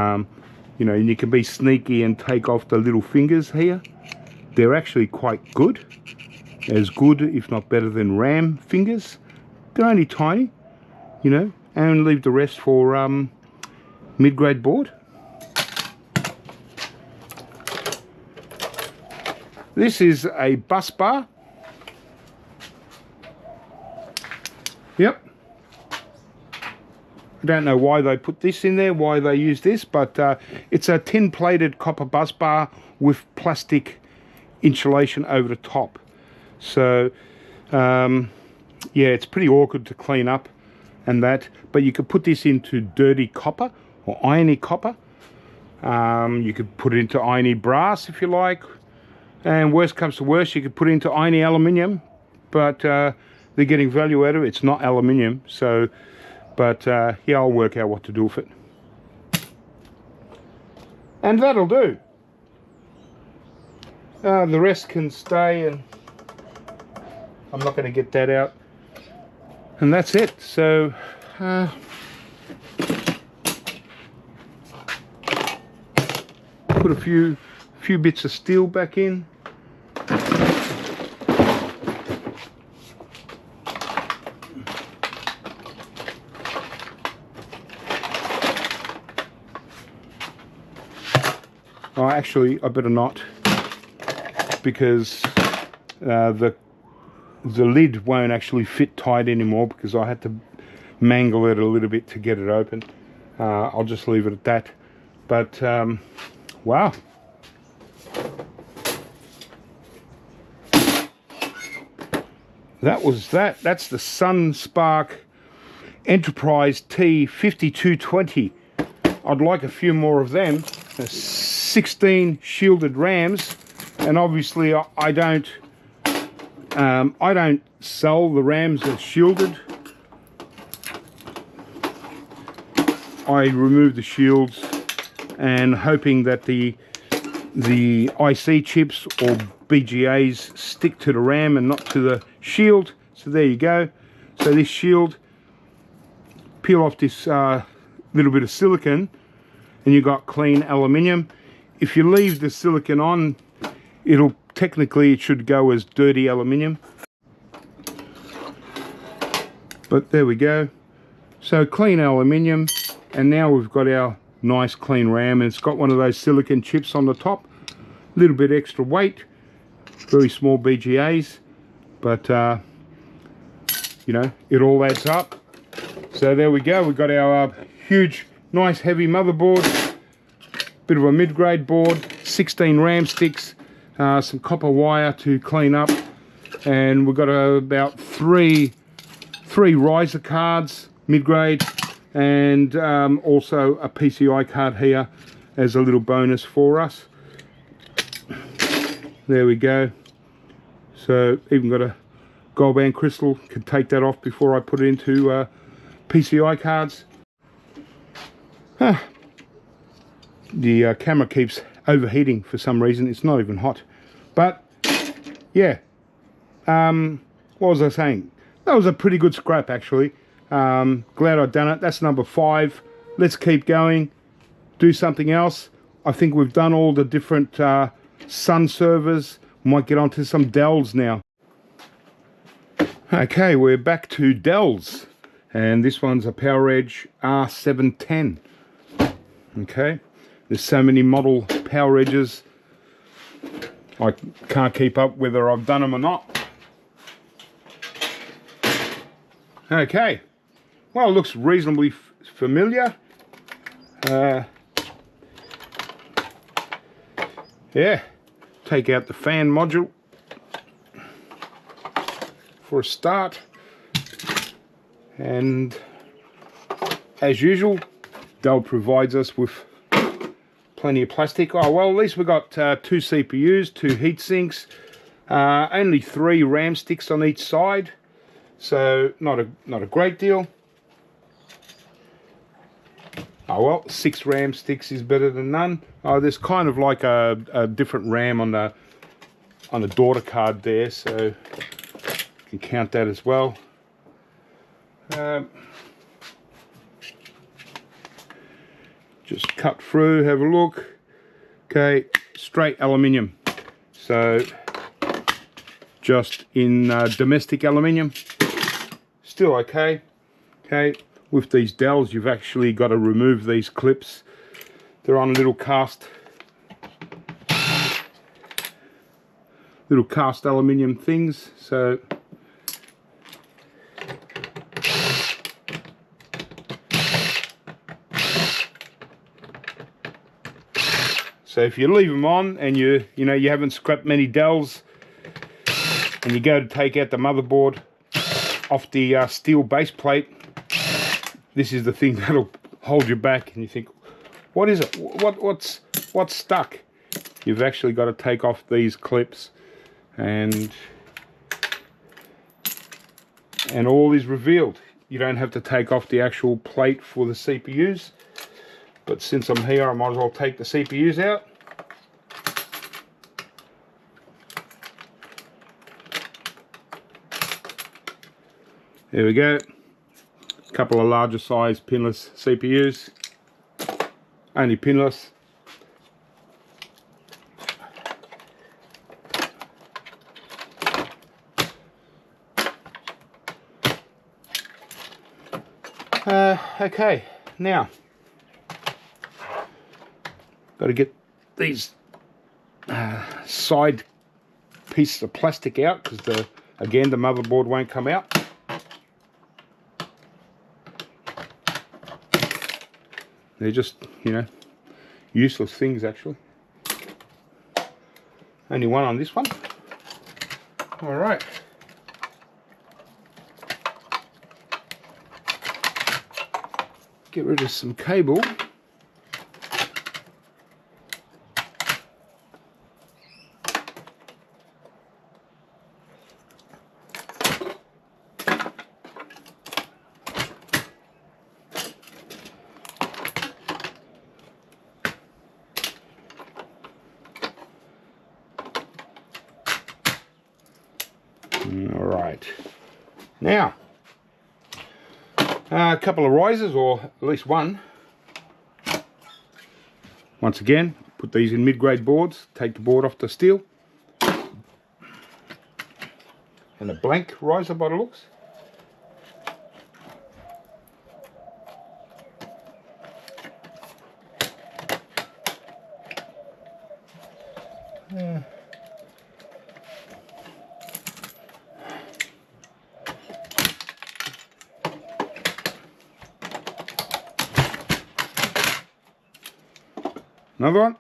know, and you can be sneaky and take off the little fingers here. They're actually quite good. As good, if not better than RAM fingers. They're only tiny, you know, and leave the rest for mid-grade board. This is a bus bar. Yep. I don't know why they put this in there, why they use this, but it's a tin-plated copper bus bar with plastic insulation over the top. So, yeah, it's pretty awkward to clean up and that, but you could put this into dirty copper or irony copper. You could put it into irony brass if you like, and worst comes to worst, you could put it into irony aluminium, but they're getting value out of it. It's not aluminium, so, but yeah, I'll work out what to do with it. And that'll do. The rest can stay, and I'm not going to get that out. And that's it. So, put a few bits of steel back in. Oh, actually, I better not, because the lid won't actually fit tight anymore, because I had to mangle it a little bit to get it open. I'll just leave it at that. But wow, that was that. That's the Sunfire Enterprise T5220. I'd like a few more of them. 16 shielded RAMs, and obviously I don't sell the RAMs as shielded. I remove the shields and hoping that the IC chips or BGAs stick to the RAM and not to the shield. So there you go. So this shield, peel off this little bit of silicon, and you got clean aluminium. If you leave the silicon on, it'll technically, it should go as dirty aluminium. But there we go. So clean aluminium, and now we've got our nice clean RAM, and it's got one of those silicon chips on the top. A little bit extra weight, very small BGAs, but you know, it all adds up. So there we go. We've got our huge, nice, heavy motherboard. Bit of a mid-grade board, 16 RAM sticks, some copper wire to clean up, and we've got about three riser cards, mid-grade, and also a PCI card here as a little bonus for us. There we go. So even got a gold band crystal, can take that off before I put it into PCI cards. The camera keeps overheating for some reason. It's not even hot, but yeah, what was I saying? That was a pretty good scrap actually. Glad I'd done it. That's number 5. Let's keep going, do something else. I think we've done all the different Sun servers. Might get onto some Dells now. Okay, we're back to Dells, and this one's a PowerEdge R710. Okay, there's so many model PowerEdges, I can't keep up whether I've done them or not. Okay, well, it looks reasonably familiar. Yeah, take out the fan module for a start, and as usual, Dell provides us with plenty of plastic. Oh well, at least we've got 2 CPUs, 2 heat sinks, only 3 RAM sticks on each side, so not a great deal. Oh well, 6 RAM sticks is better than none. Oh, there's kind of like a different RAM on the daughter card there, so you can count that as well. Just cut through, have a look. Okay, straight aluminium. So just in domestic aluminium. Still okay. Okay, with these Dells you've actually got to remove these clips. They're on little cast aluminium things, so if you leave them on and you haven't scrapped many Dells and you go to take out the motherboard off the steel base plate, this is the thing that'll hold you back, and you think, what is it? What's stuck? You've actually got to take off these clips, and all is revealed. You don't have to take off the actual plate for the CPUs, but since I'm here, I might as well take the CPUs out. There we go. A couple of larger size pinless CPUs. Only pinless. Okay, now got to get these side pieces of plastic out, because again the motherboard won't come out. They're just, useless things actually. Only one on this one. All right. Get rid of some cable. All right. Now, a couple of risers, or at least one. Once again, put these in mid-grade boards, take the board off the steel. And a blank riser by the looks. Another one.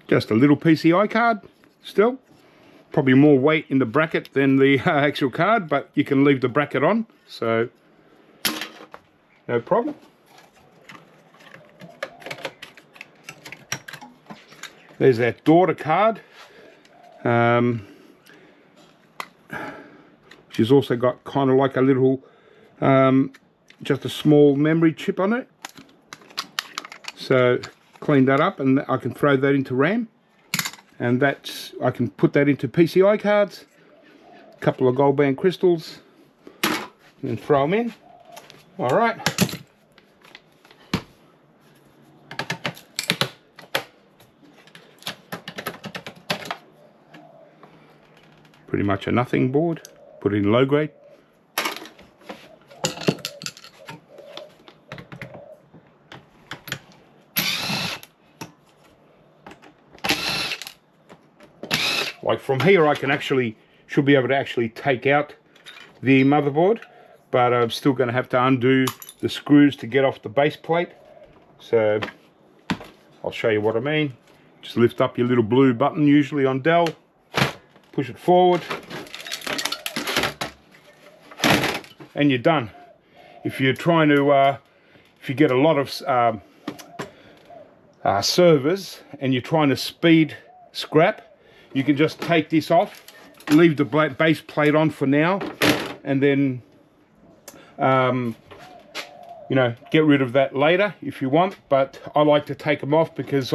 Just a little PCI card still. Probably more weight in the bracket than the actual card, but you can leave the bracket on. So no problem. There's that daughter card. She's also got kind of like a little, just a small memory chip on it. So clean that up and I can throw that into RAM. And that's, I can put that into PCI cards, a couple of gold band crystals, and throw them in. All right. Pretty much a nothing board. Put it in low grade. Like from here I can should be able to actually take out the motherboard, but I'm still going to have to undo the screws to get off the base plate. So I'll show you what I mean. Just lift up your little blue button, usually on Dell, push it forward, and you're done. If you're trying to, if you get a lot of servers and you're trying to speed scrap, you can just take this off, leave the base plate on for now, and then you know, get rid of that later if you want. But I like to take them off because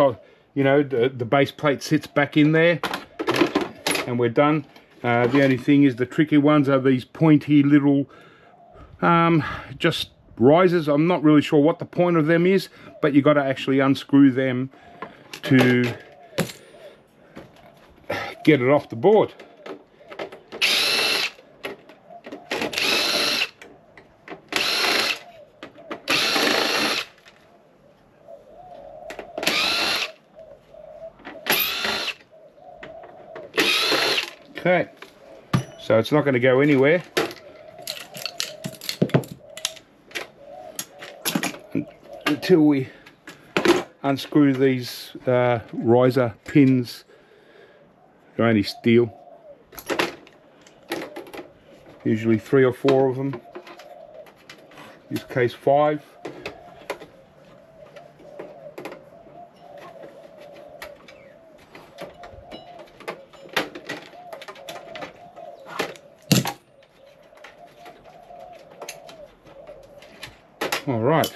you know, the base plate sits back in there and we're done. The only thing is, the tricky ones are these pointy little just risers. I'm not really sure what the point of them is, but you got to actually unscrew them to get it off the board. Okay, so it's not going to go anywhere until we unscrew these riser pins. They're only steel, usually 3 or 4 of them, in this case 5. All right.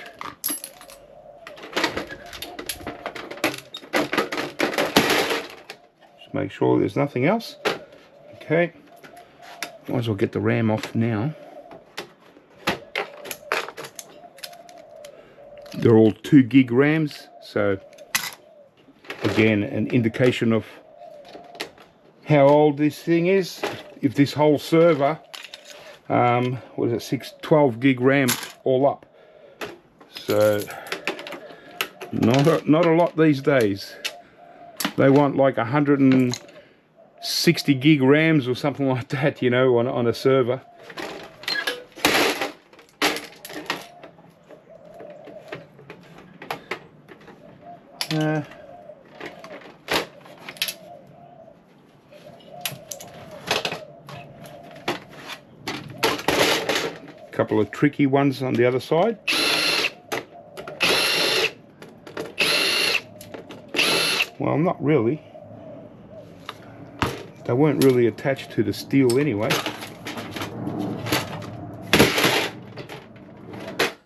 Make sure there's nothing else. Okay, might as well get the RAM off now. They're all 2 gig RAMs, so again an indication of how old this thing is. If this whole server, what is it, 12 gig RAM all up, so not a lot these days. They want like 160 gig RAMs or something like that, you know, on a server. Couple of tricky ones on the other side. Well, not really. They weren't really attached to the steel anyway.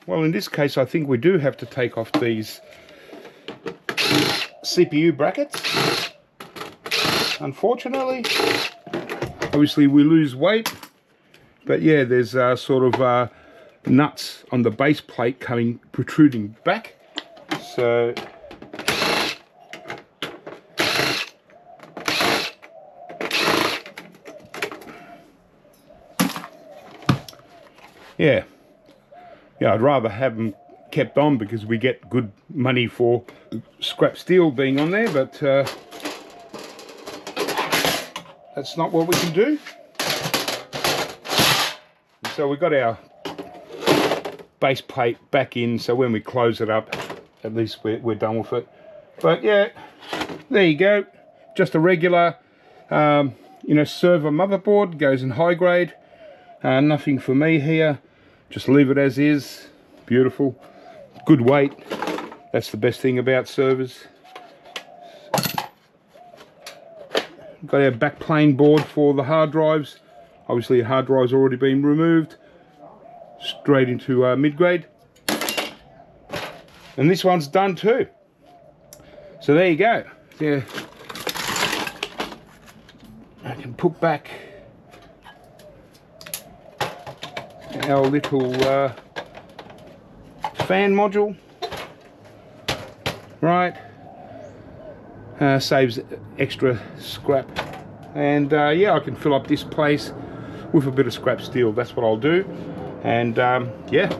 Well, in this case, I think we do have to take off these CPU brackets. Unfortunately, obviously we lose weight, but yeah, there's sort of nuts on the base plate protruding back. So yeah, I'd rather have them kept on because we get good money for scrap steel being on there, but that's not what we can do. So we got our base plate back in, so when we close it up, at least we're done with it. But yeah, there you go. Just a regular you know, server motherboard. Goes in high grade. Nothing for me here. Just leave it as is beautiful. Good weight. That's the best thing about servers. Got our backplane board for the hard drives. Obviously, hard drive's already been removed. Straight into mid-grade. And this one's done too. So there you go. Yeah. I can put back our little fan module. Right. Saves extra scrap. And yeah, I can fill up this place with a bit of scrap steel. That's what I'll do. And yeah,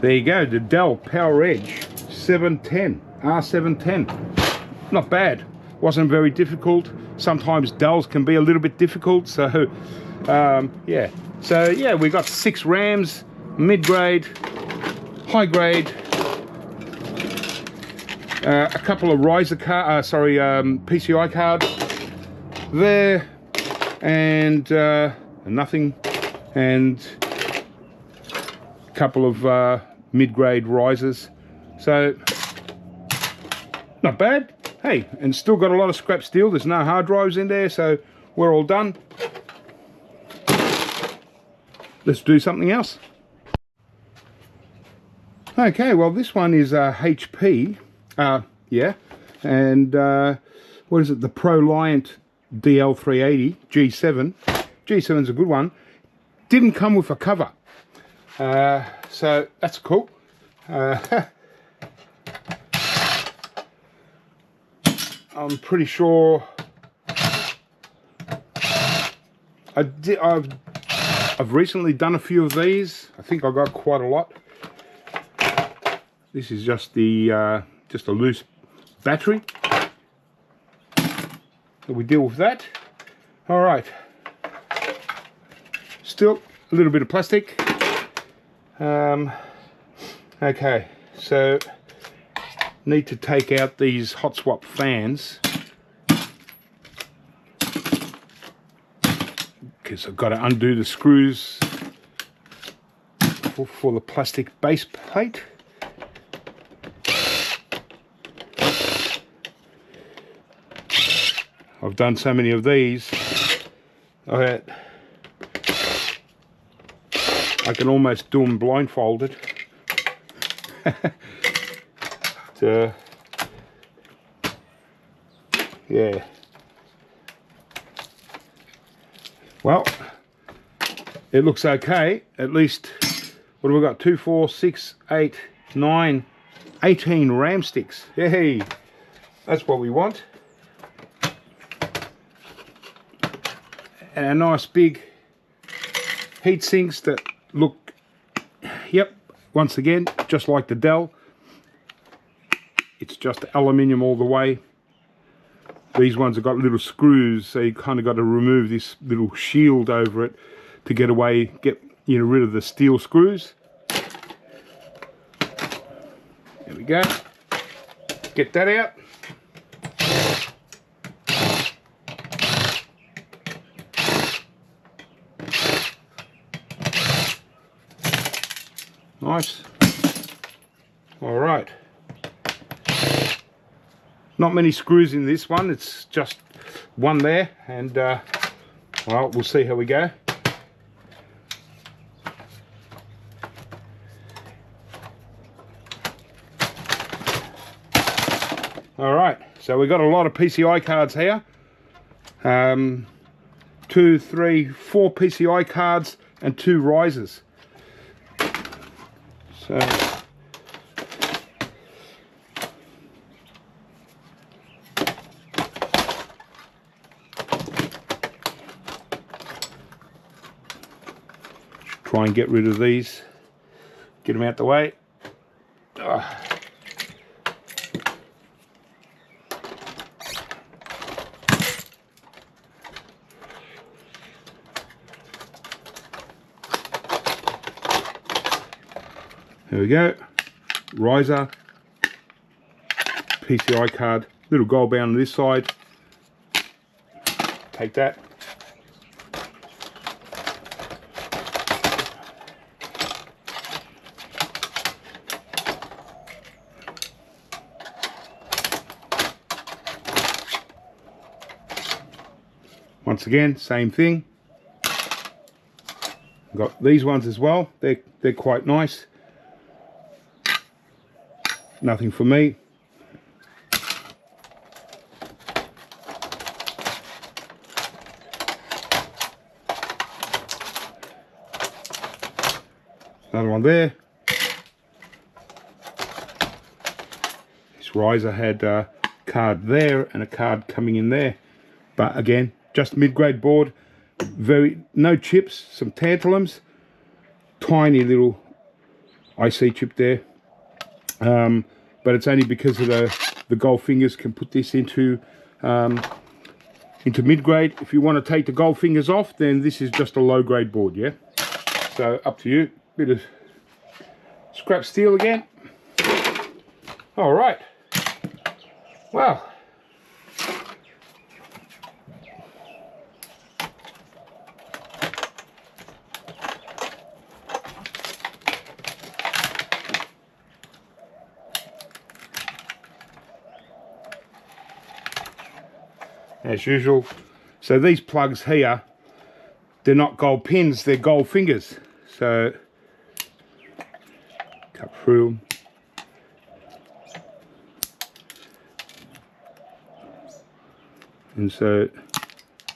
there you go. The Dell PowerEdge 710, R710. Not bad. Wasn't very difficult. Sometimes Dells can be a little bit difficult. So yeah. So yeah, we got 6 RAMs, mid-grade, high-grade, a couple of riser PCI cards there, and nothing, and a couple of mid-grade risers. So not bad. Hey, and still got a lot of scrap steel. There's no hard drives in there, so we're all done. Let's do something else. Okay, well, this one is HP. Yeah, and what is it? The Proliant DL380 G7. G7's a good one. Didn't come with a cover, so that's cool. I'm pretty sure I've recently done a few of these. I think I got quite a lot. This is just the just a loose battery. So we deal with that. All right. Still a little bit of plastic. Okay, so need to take out these hot swap fans because I've got to undo the screws for the plastic base plate. I've done so many of these. I can almost do them blindfolded. Yeah. Well, it looks okay. At least, what have we got? 2, 4, 6, 8, 9, 18 RAM sticks. Yay! That's what we want. And a nice big heat sinks that look, yep, once again, just like the Dell. It's just aluminium all the way. These ones have got little screws, so you kind of got to remove this little shield over it to get rid of the steel screws. There we go. Get that out. Nice. All right. Not many screws in this one. It's just one there, and well, we'll see how we go. All right. So we've got a lot of PCI cards here. 2, 3, 4 PCI cards and 2 risers. So try and get rid of these, get them out the way. There we go. Riser, PCI card, little gold band on this side. Take that. Once again, same thing. Got these ones as well. They're quite nice. Nothing for me. Another one there. This riser had a card there and a card coming in there. But again, just mid-grade board. No chips, some tantalums. Tiny little IC chip there. But it's only because of the gold fingers can put this into mid-grade. If you want to take the gold fingers off, then this is just a low-grade board, yeah? So up to you. Bit of scrap steel again. All right. Well. As usual. So these plugs here, they're not gold pins, they're gold fingers. So cut through them. And so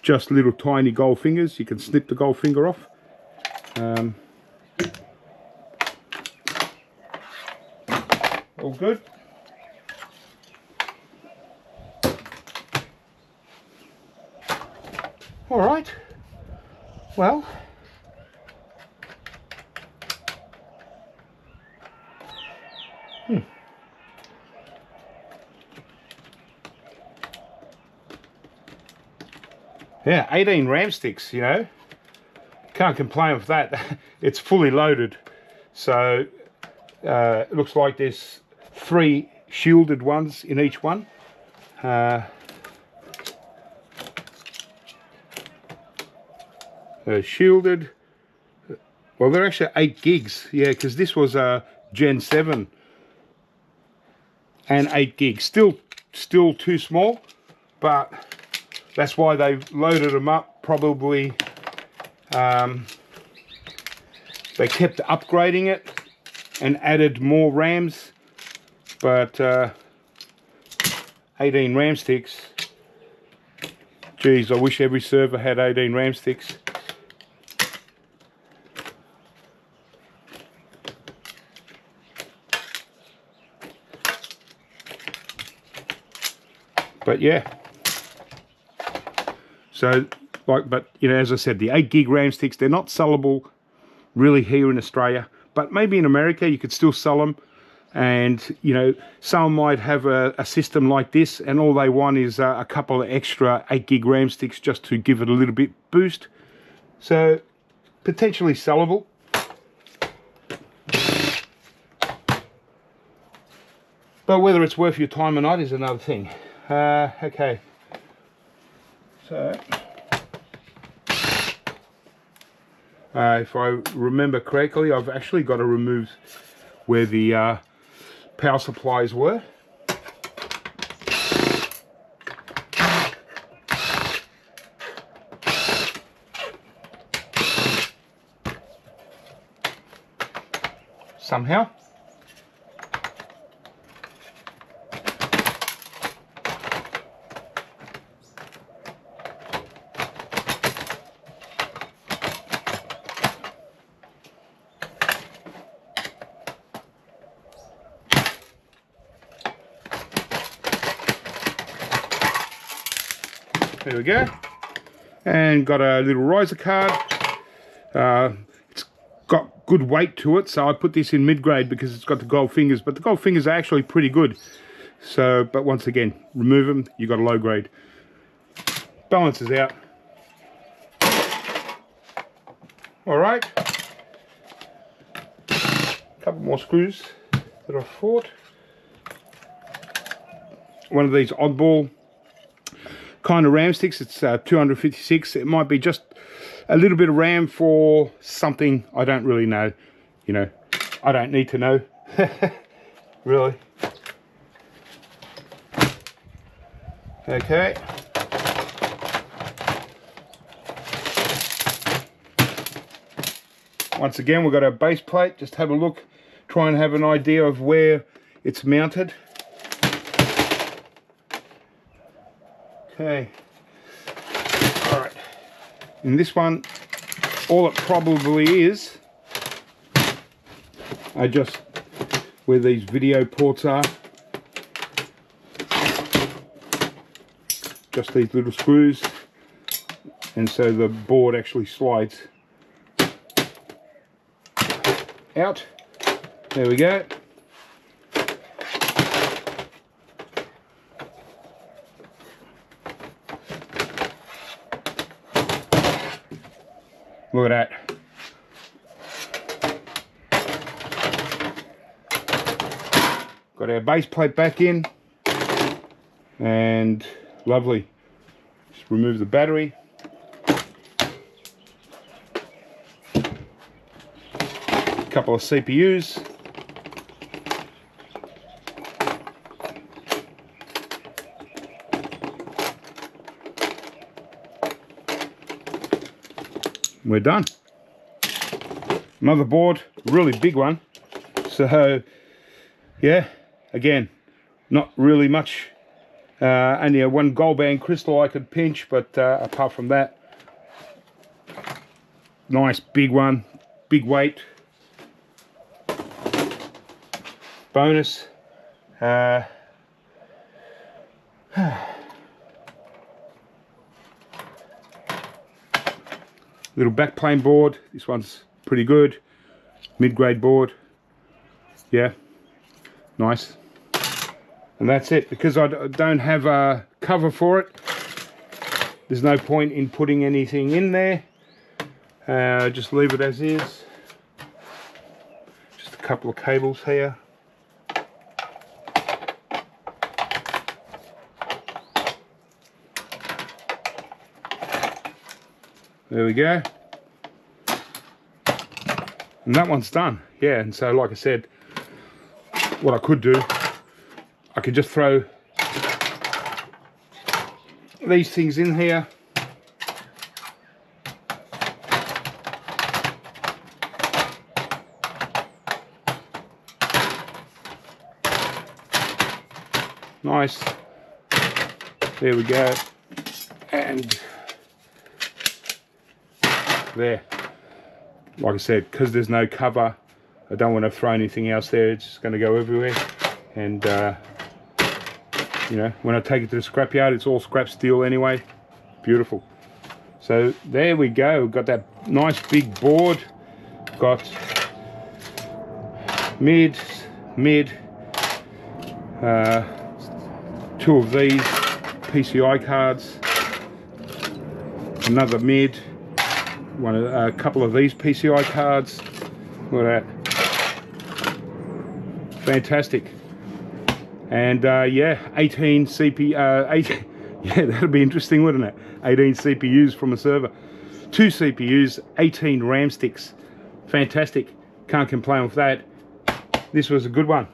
just little tiny gold fingers. You can snip the gold finger off. All good. All right. Well. Yeah, 18 RAM sticks, you know. Can't complain with that. It's fully loaded. So it looks like there's 3 shielded ones in each one. Shielded. Well, they're actually 8 gigs. Yeah, because this was a Gen 7 and 8 gigs. Still too small, but that's why they loaded them up. Probably they kept upgrading it and added more RAMs, but 18 RAM sticks. Geez, I wish every server had 18 RAM sticks. But yeah, so but you know, as I said, the 8 gig RAM sticks, they're not sellable really here in Australia, but maybe in America you could still sell them. And you know, some might have a system like this, and all they want is a couple of extra 8 gig RAM sticks just to give it a little bit boost. So potentially sellable. But whether it's worth your time or not is another thing. Okay, so if I remember correctly, I've actually got to remove where the power supplies were. Somehow. There we go, and got a little riser card. It's got good weight to it, so I put this in mid-grade because it's got the gold fingers, but the gold fingers are actually pretty good. So, but once again, remove them, you got a low grade. Balances out. All right, a couple more screws that I thought. One of these oddball kind of RAM sticks. It's 256. It might be just a little bit of RAM for something I don't really know. You know, I don't need to know. Really. Okay. once again, we've got our base plate. Just have a look, try and have an idea of where it's mounted. Okay. All right. In this one, all it probably is are just where these video ports are. Just these little screws, and so the board actually slides out. There we go. Look at that. Got our base plate back in, and lovely. Just remove the battery. A couple of CPUs. We're done. Motherboard, really big one. So yeah, again, not really much. Only a 1 gold band crystal I could pinch, but apart from that, nice big one, big weight. Bonus. Little backplane board. This one's pretty good. Mid-grade board. Yeah, nice. And that's it. Because I don't have a cover for it, there's no point in putting anything in there. Just leave it as is. Just a couple of cables here. There we go. And that one's done. Yeah, and so like I said, what I could do, I could just throw these things in here. Nice. There we go. And there. Like I said, because there's no cover, I don't want to throw anything else there. It's just going to go everywhere. And you know, when I take it to the scrapyard, it's all scrap steel anyway. Beautiful. So there we go. We've got that nice big board. Got mid, two of these PCI cards, another mid, a couple of these PCI cards. Look at that. Fantastic. And yeah, 18 CPU, yeah, that'd be interesting, wouldn't it? 18 CPUs from a server. 2 CPUs, 18 RAM sticks. Fantastic. Can't complain with that. This was a good one.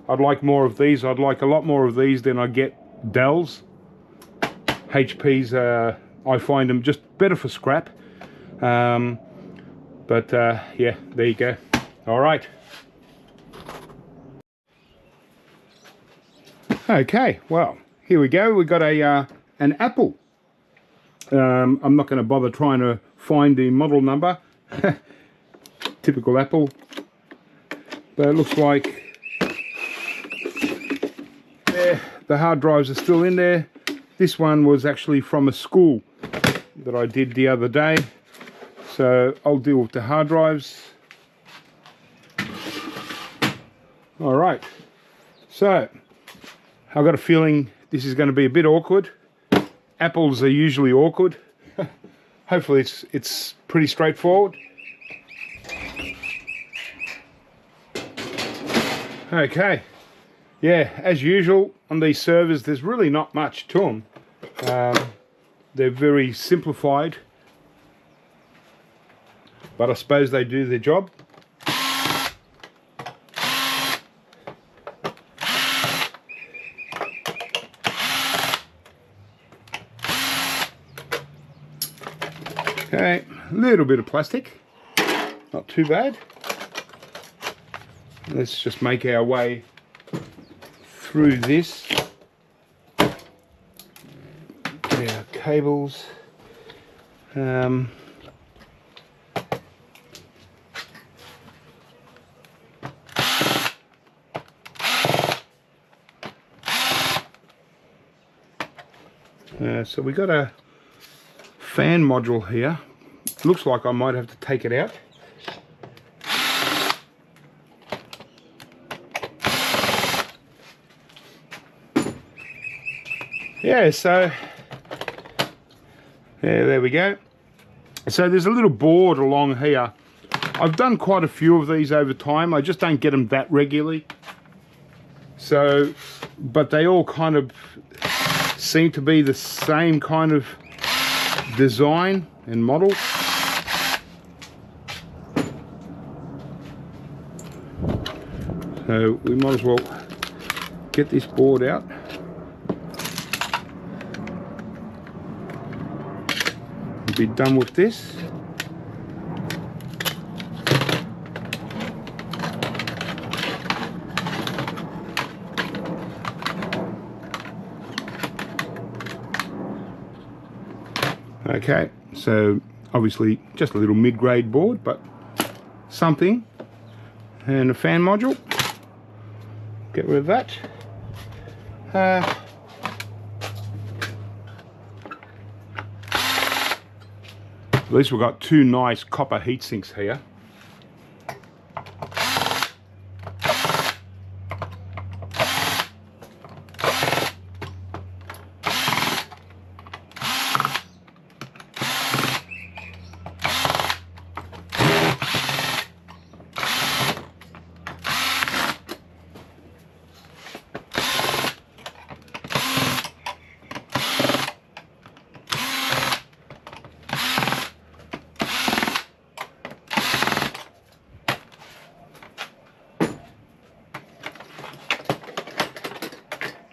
I'd like more of these. I'd like a lot more of these than I get Dell's. HP's, I find them just better for scrap. But yeah, there you go. All right. Okay, well, here we go. We've got a an Apple. I'm not going to bother trying to find the model number. Typical Apple. But it looks like the hard drives are still in there. This one was actually from a school that I did the other day. So I'll deal with the hard drives. All right. So I've got a feeling this is going to be a bit awkward. Apples are usually awkward. Hopefully it's pretty straightforward. Okay. Yeah, as usual on these servers, there's really not much to them. They're very simplified, but I suppose they do their job. Okay, a little bit of plastic. not too bad. Let's just make our way through this. Get our cables. So we got a fan module here. Looks like I might have to take it out. Yeah, so yeah, there we go. So there's a little board along here. I've done quite a few of these over time. I just don't get them that regularly. So, but they all kind of seem to be the same kind of design and model. So we might as well get this board out. Be done with this. Okay, so obviously just a little mid-grade board, but something. And a fan module. Get rid of that. At least we've got two nice copper heat sinks here.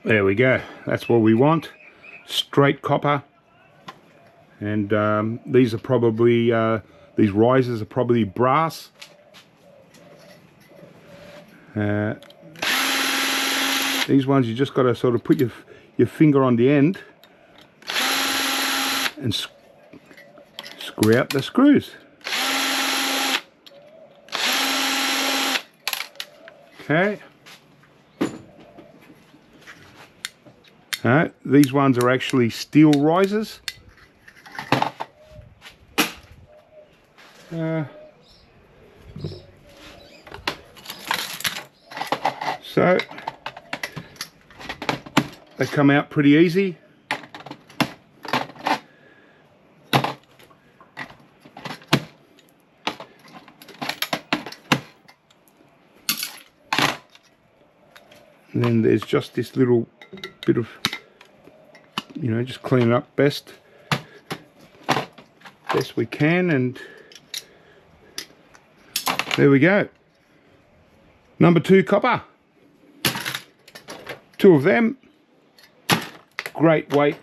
There we go, that's what we want. Straight copper. And these are probably, these risers are probably brass. These ones you just got to sort of put your finger on the end and screw out the screws. Okay. These ones are actually steel risers. So they come out pretty easy. And then there's just this little bit of, you know, just clean it up best we can, and there we go. Number 2 copper. 2 of them. Great weight.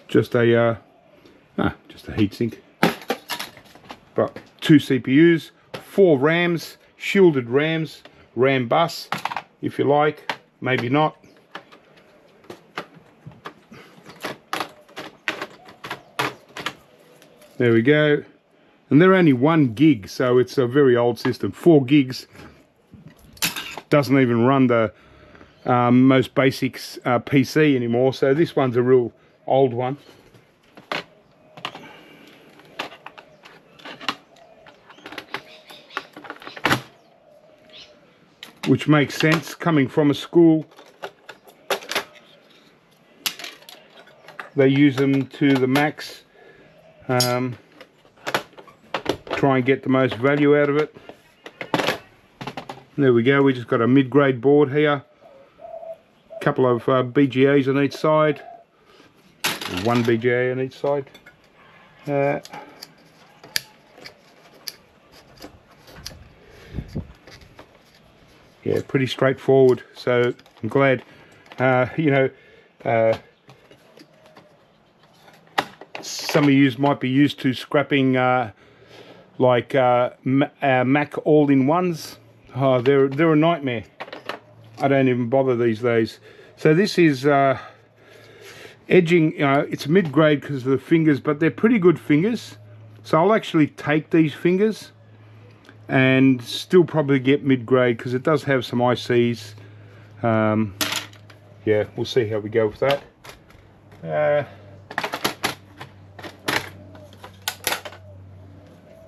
Just a heat sink. But 2 CPUs, 4 RAMs, shielded RAMs, RAM bus, if you like, maybe not. There we go. And they're only 1 gig, so it's a very old system. 4 gigs doesn't even run the most basic PC anymore, so this one's a real old one. Which makes sense, coming from a school. They use them to the max. Try and get the most value out of it. There we go, we just got a mid-grade board here. A couple of BGAs on each side. 1 BGA on each side. Yeah, pretty straightforward. So I'm glad. You know, some of you might be used to scrapping like Mac all-in-ones. Oh, they're a nightmare. I don't even bother these days. So this is edging. You know, it's mid-grade because of the fingers, but they're pretty good fingers. So I'll actually take these fingers and still probably get mid-grade because it does have some ICs. Yeah, we'll see how we go with that.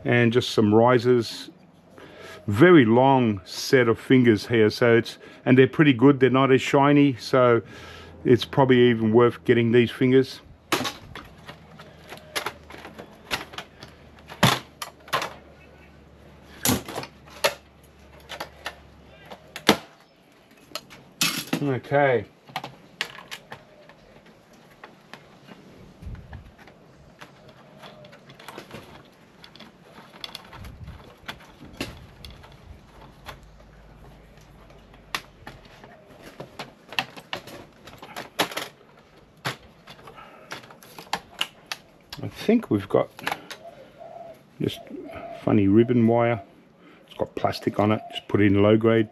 And just some risers. Very long set of fingers here, so and they're pretty good. They're not as shiny, so it's probably even worth getting these fingers. Okay. I think we've got just funny ribbon wire. It's got plastic on it. Just put it in low grade.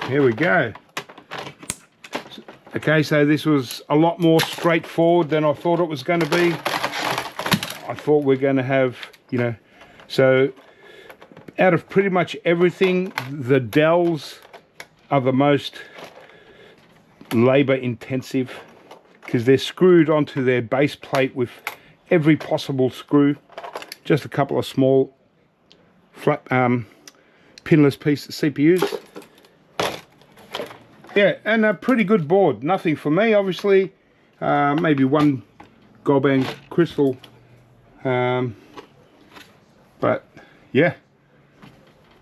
Here we go. Okay, so this was a lot more straightforward than I thought it was going to be. I thought we're going to have, you know, so out of pretty much everything, the Dells are the most labor intensive because they're screwed onto their base plate with every possible screw. Just a couple of small flat pinless piece of CPUs. Yeah, and a pretty good board. Nothing for me, obviously. Maybe one gold-band crystal. But yeah,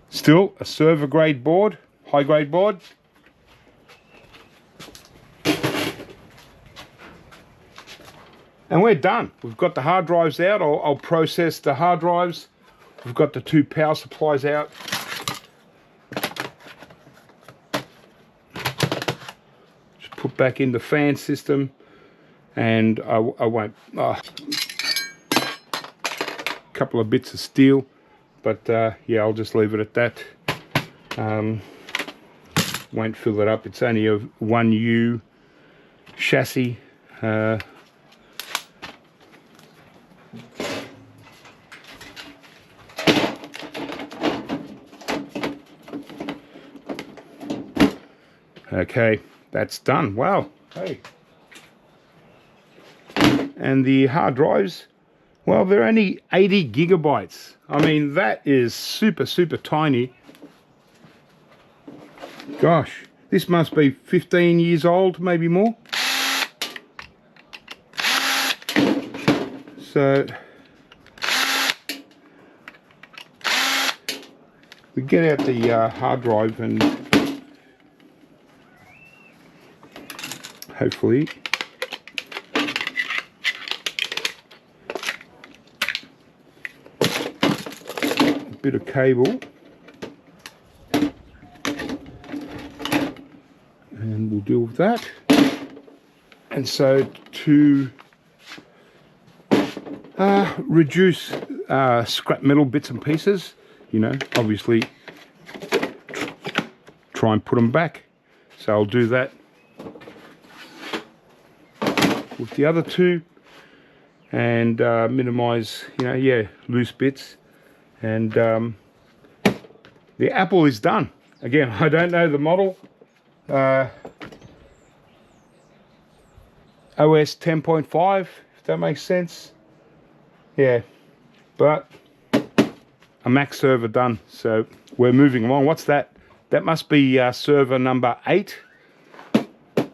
still a server grade board, high grade board. And we're done. We've got the hard drives out. I'll process the hard drives. We've got the 2 power supplies out. Just put back in the fan system, and I won't. Couple of bits of steel, but yeah, I'll just leave it at that. Won't fill it up. It's only a 1U chassis. Okay, that's done. Wow. Hey. And the hard drives, well, they're only 80 gigabytes. I mean, that is super, super tiny. Gosh, this must be 15 years old, maybe more. So, we get out the hard drive and hopefully bit of cable, and we'll deal with that. And so to reduce scrap metal bits and pieces, you know, obviously try and put them back. So I'll do that with the other 2 and minimize, you know, yeah, loose bits. And the Apple is done. Again, I don't know the model. OS 10.5, if that makes sense. Yeah, but a Mac server done. So we're moving along. What's that? That must be server number 8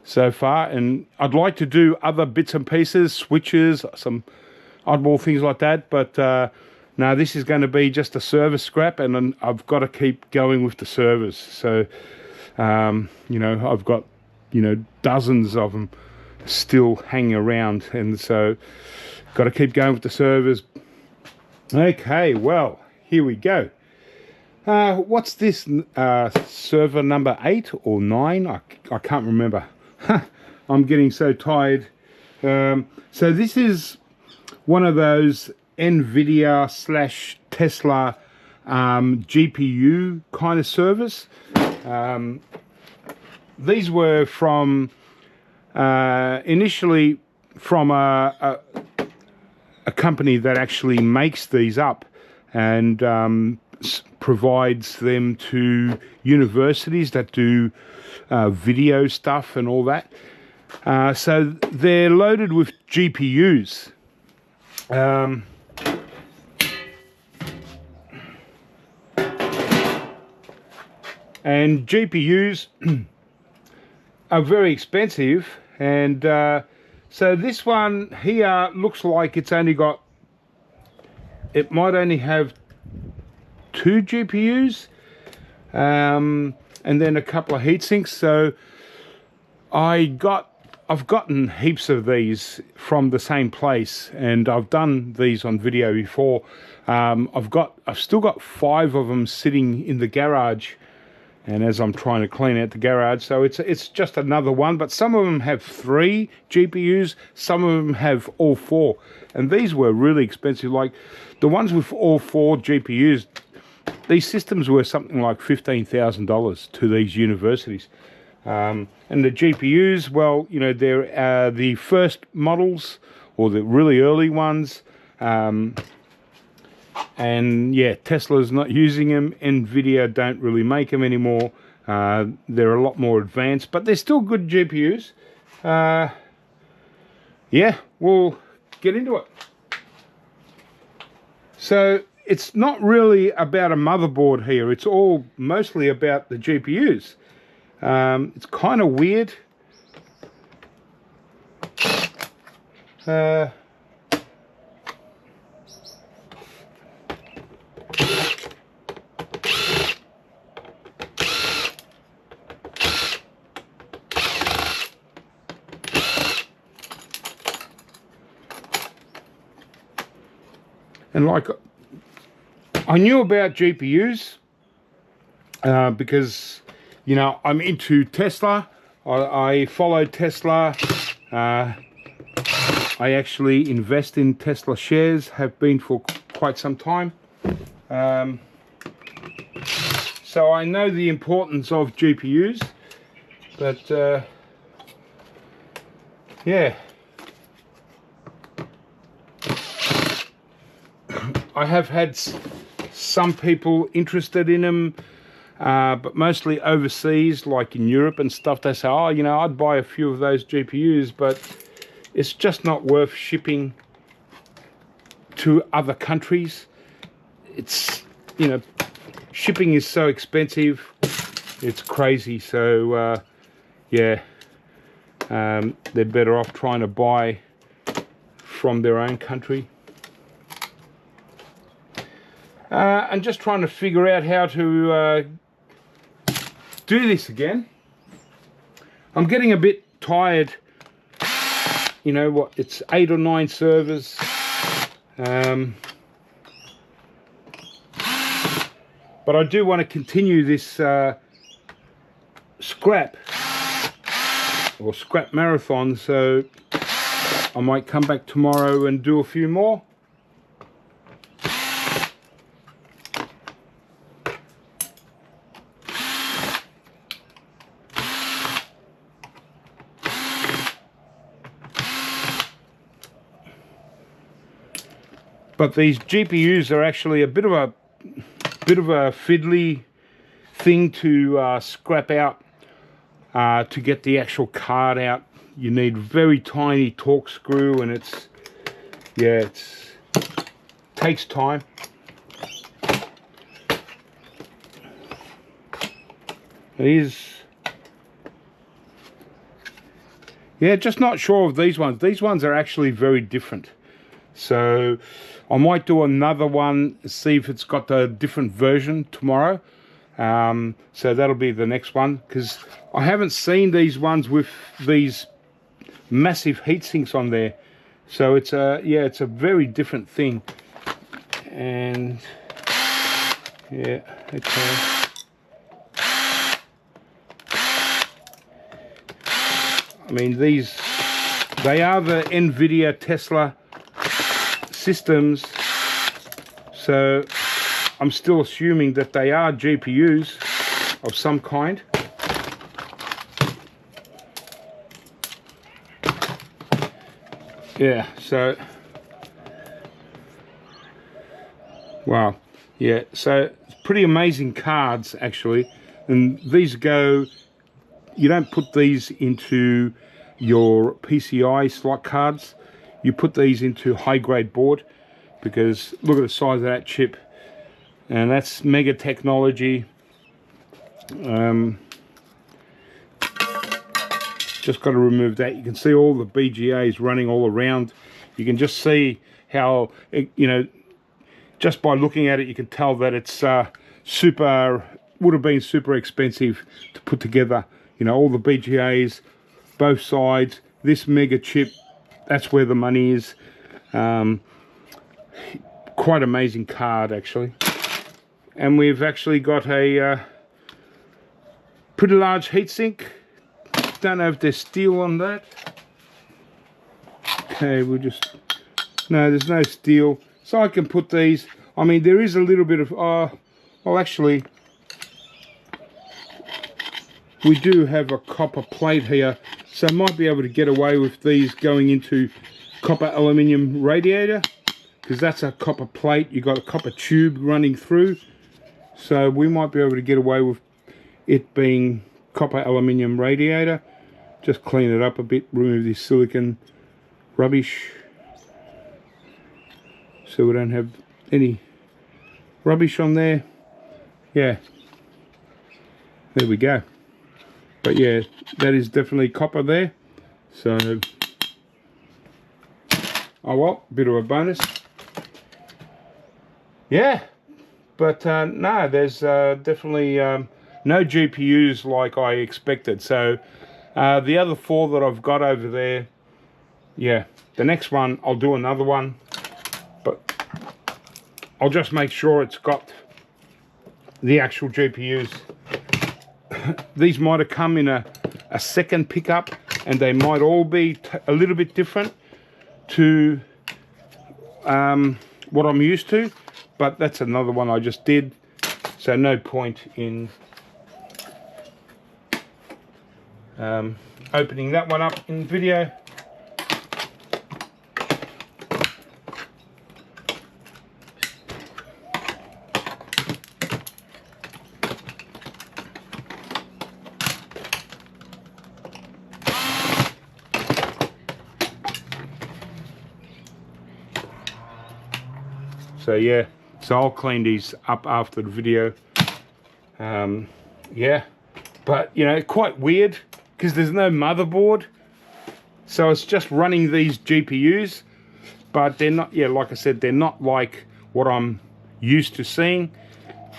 so far. And I'd like to do other bits and pieces, switches, some oddball things like that. But no, this is going to be just a server scrap, and then I've got to keep going with the servers. So, you know, I've got, you know, dozens of them still hanging around, and so got to keep going with the servers. Okay, well, here we go. What's this, server number 8 or 9? I can't remember. I'm getting so tired. So this is one of those Nvidia / Tesla GPU kind of servers. These were from initially from a company that actually makes these up and provides them to universities that do video stuff and all that. So they're loaded with GPUs. And GPUs are very expensive, and so this one here looks like it's only got, it might only have 2 GPUs and then a couple of heat sinks. So I've gotten heaps of these from the same place, and I've done these on video before. I've still got 5 of them sitting in the garage, and as I'm trying to clean out the garage, so it's just another one. But some of them have 3 GPUs, some of them have all 4, and these were really expensive. Like the ones with all 4 GPUs, these systems were something like $15,000 to these universities. And the GPUs, well, you know, they're the first models, or the really early ones. And yeah, Tesla's not using them. Nvidia don't really make them anymore. They're a lot more advanced, but they're still good GPUs. Yeah, we'll get into it. So it's not really about a motherboard here. It's all mostly about the GPUs. It's kind of weird. And like, I knew about GPUs because, you know, I'm into Tesla. I follow Tesla. I actually invest in Tesla shares, have been for quite some time. So I know the importance of GPUs, but yeah. I have had some people interested in them, but mostly overseas, like in Europe and stuff. They say, oh, you know, I'd buy a few of those GPUs, but it's just not worth shipping to other countries. It's, you know, shipping is so expensive, it's crazy. So yeah, they're better off trying to buy from their own country. And just trying to figure out how to do this again. I'm getting a bit tired. You know what, it's 8 or 9 servers. But I do want to continue this scrap marathon, so I might come back tomorrow and do a few more. But these GPUs are actually a bit of a fiddly thing to scrap out. To get the actual card out, you need very tiny torque screw, and it takes time. It is, yeah, just not sure of these ones. These ones are actually very different. So I might do another one, see if it's got a different version tomorrow. So that'll be the next one, because I haven't seen these ones with these massive heat sinks on there. So it's a, yeah, it's a very different thing. And yeah, okay. I mean, they are the Nvidia Tesla systems, so I'm still assuming that they are GPUs of some kind. Yeah, so wow, yeah, so it's pretty amazing cards actually. And these go, you don't put these into your PCI slot cards, you put these into high grade board, because look at the size of that chip, and that's mega technology. Just got to remove that. You can see all the BGAs running all around. You can just see how, you know, just by looking at it, you can tell that it's would have been super expensive to put together. You know, all the BGAs, both sides, this mega chip, that's where the money is. Quite amazing card actually. And we've actually got a pretty large heatsink. Don't know if there's steel on that. Okay, we'll just, no, there's no steel, so I can put these. I mean, there is a little bit of well actually we do have a copper plate here, so I might be able to get away with these going into copper aluminium radiator, because that's a copper plate. You got a copper tube running through, so we might be able to get away with it being copper aluminium radiator. Just clean it up a bit, remove this silicon rubbish so we don't have any rubbish on there. Yeah, there we go. But yeah, that is definitely copper there, so oh well, bit of a bonus. Yeah, but no, there's definitely no GPUs like I expected. So the other four that I've got over there, yeah, the next one I'll do another one, but I'll just make sure it's got the actual GPUs. These might have come in a second pickup, and they might all be a little bit different to what I'm used to, but that's another one I just did, so no point in opening that one up in video. So yeah, so I'll clean these up after the video. Yeah, but you know, quite weird because there's no motherboard, so it's just running these GPUs, but they're not, yeah, like I said, they're not like what I'm used to seeing.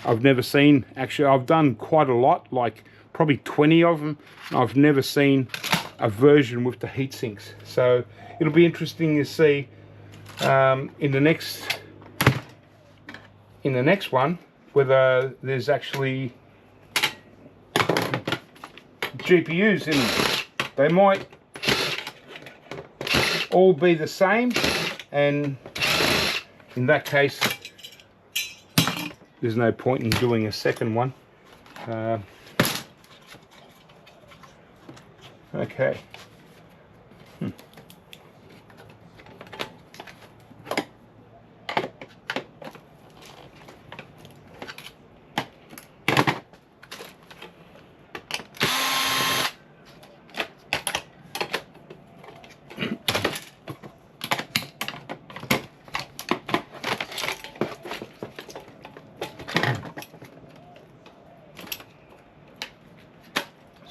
I've never seen, actually I've done quite a lot, like probably 20 of them. I've never seen a version with the heat sinks, so it'll be interesting to see in the next one whether there's actually GPUs in them. They might all be the same, and in that case there's no point in doing a second one. Okay.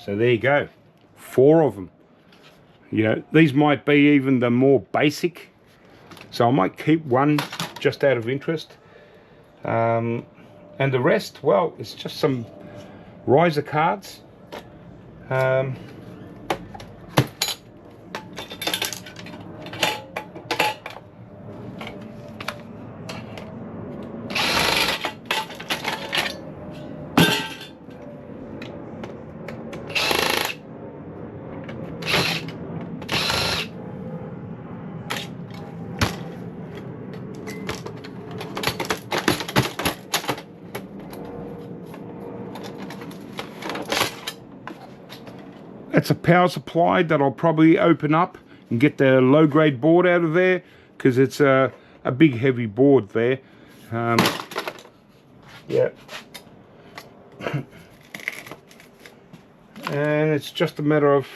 So there you go, 4 of them. You know, these might be even the more basic, so I might keep one just out of interest, and the rest, well, it's just some riser cards. It's a power supply that I'll probably open up and get the low grade board out of there, because it's a big heavy board there. Yeah. And it's just a matter of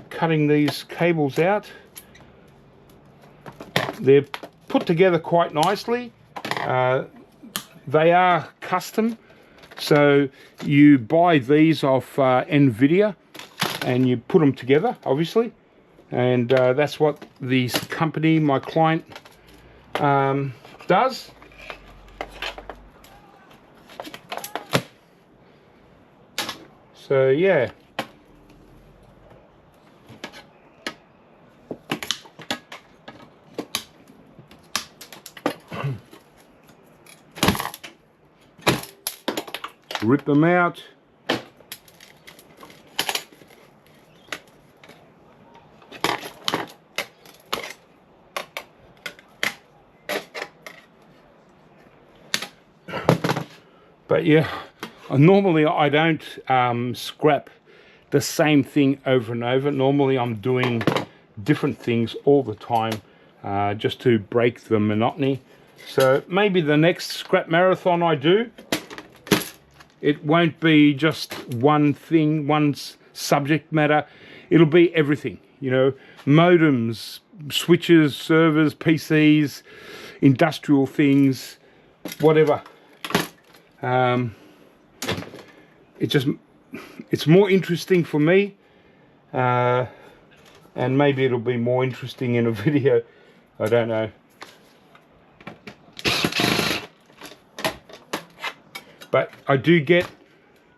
cutting these cables out. They're put together quite nicely. They are custom, so you buy these off Nvidia and you put them together, obviously, and that's what this company, my client, does. So yeah. Rip them out. But yeah, normally I don't scrap the same thing over and over. Normally I'm doing different things all the time, just to break the monotony. So maybe the next scrap marathon I do, it won't be just one thing, one subject matter. It'll be everything, you know, modems, switches, servers, PCs, industrial things, whatever. It's more interesting for me, and maybe it'll be more interesting in a video. I don't know. But I do get,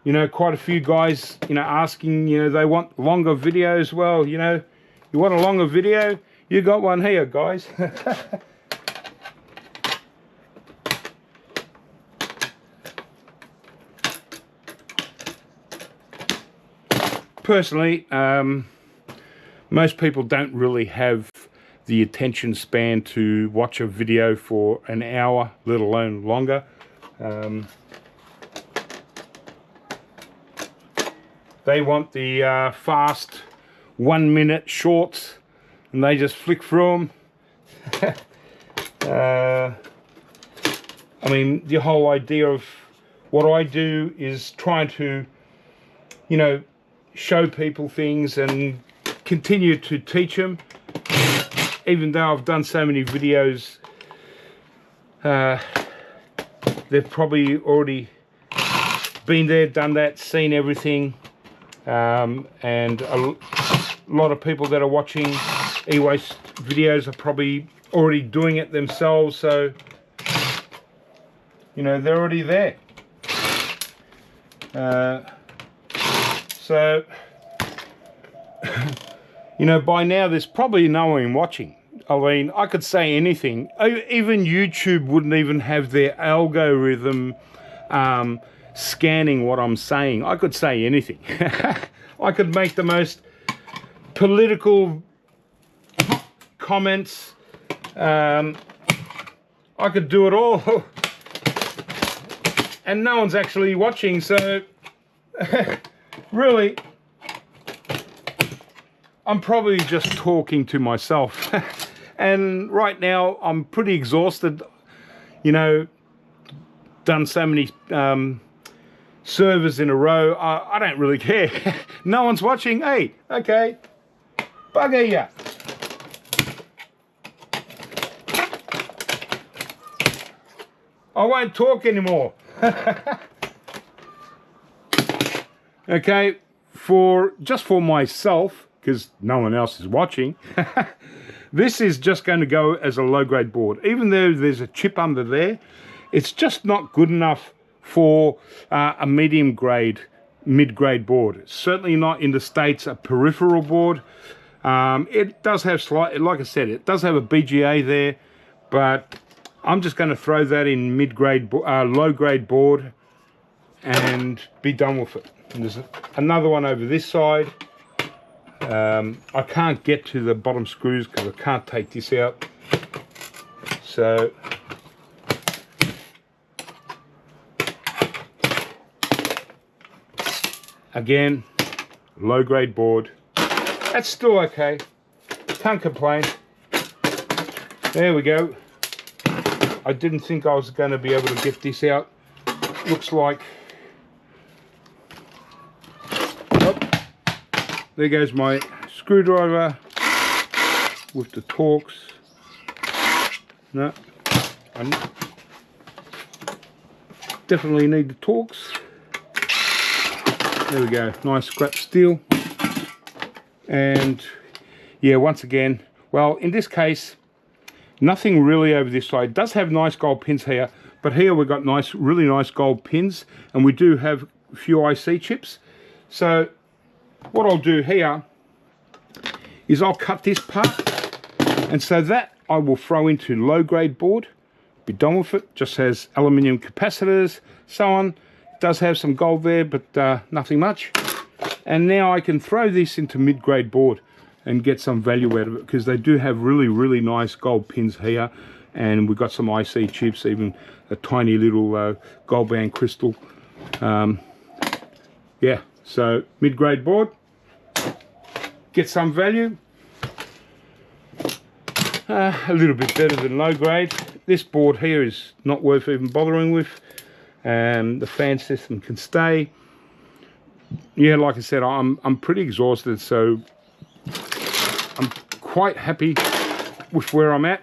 you know, quite a few guys, you know, asking, you know, they want longer videos. Well, you know, you want a longer video? You got one here, guys. Personally, most people don't really have the attention span to watch a video for an hour, let alone longer. They want the fast 1 minute shorts, and they just flick through them. I mean, the whole idea of what I do is trying to, you know, show people things and continue to teach them. Even though I've done so many videos, they've probably already been there, done that, seen everything. And a lot of people that are watching eWaste videos are probably already doing it themselves, so you know, they're already there. So you know, by now there's probably no one watching. I mean, I could say anything. Even YouTube wouldn't even have their algorithm scanning what I'm saying. I could say anything. I could make the most political comments. I could do it all. And no one's actually watching, so really, I'm probably just talking to myself. And right now I'm pretty exhausted, you know, done so many servers in a row. I don't really care. No one's watching. Hey, okay, bugger ya. I won't talk anymore. Okay, just for myself, because no one else is watching, this is just going to go as a low-grade board. Even though there's a chip under there, it's just not good enough for a medium-grade, mid-grade board. It's certainly not in the States a peripheral board. It does have slight, like I said, it does have a BGA there, but I'm just going to throw that in mid-grade, low-grade board and be done with it. And there's another one over this side. I can't get to the bottom screws because I can't take this out. So again, low grade board. That's still okay, can't complain. There we go. I didn't think I was going to be able to get this out. Looks like, oh, there goes my screwdriver with the Torx. No, I definitely need the Torx. There we go, nice scrap steel. And yeah, once again, well, in this case, nothing really over this side. It does have nice gold pins here, but here we've got nice, really nice gold pins, and we do have a few IC chips. So what I'll do here is I'll cut this part, and so that I will throw into low grade board, be done with it. Just has aluminium capacitors, so on. It does have some gold there, but nothing much. And now I can throw this into mid grade board and get some value out of it, because they do have really, really nice gold pins here, and we've got some IC chips, even a tiny little gold band crystal. Yeah, so mid grade board, get some value. A little bit better than low grade. This board here is not worth even bothering with. The fan system can stay. Yeah, like I said, I'm pretty exhausted, so I'm quite happy with where I'm at.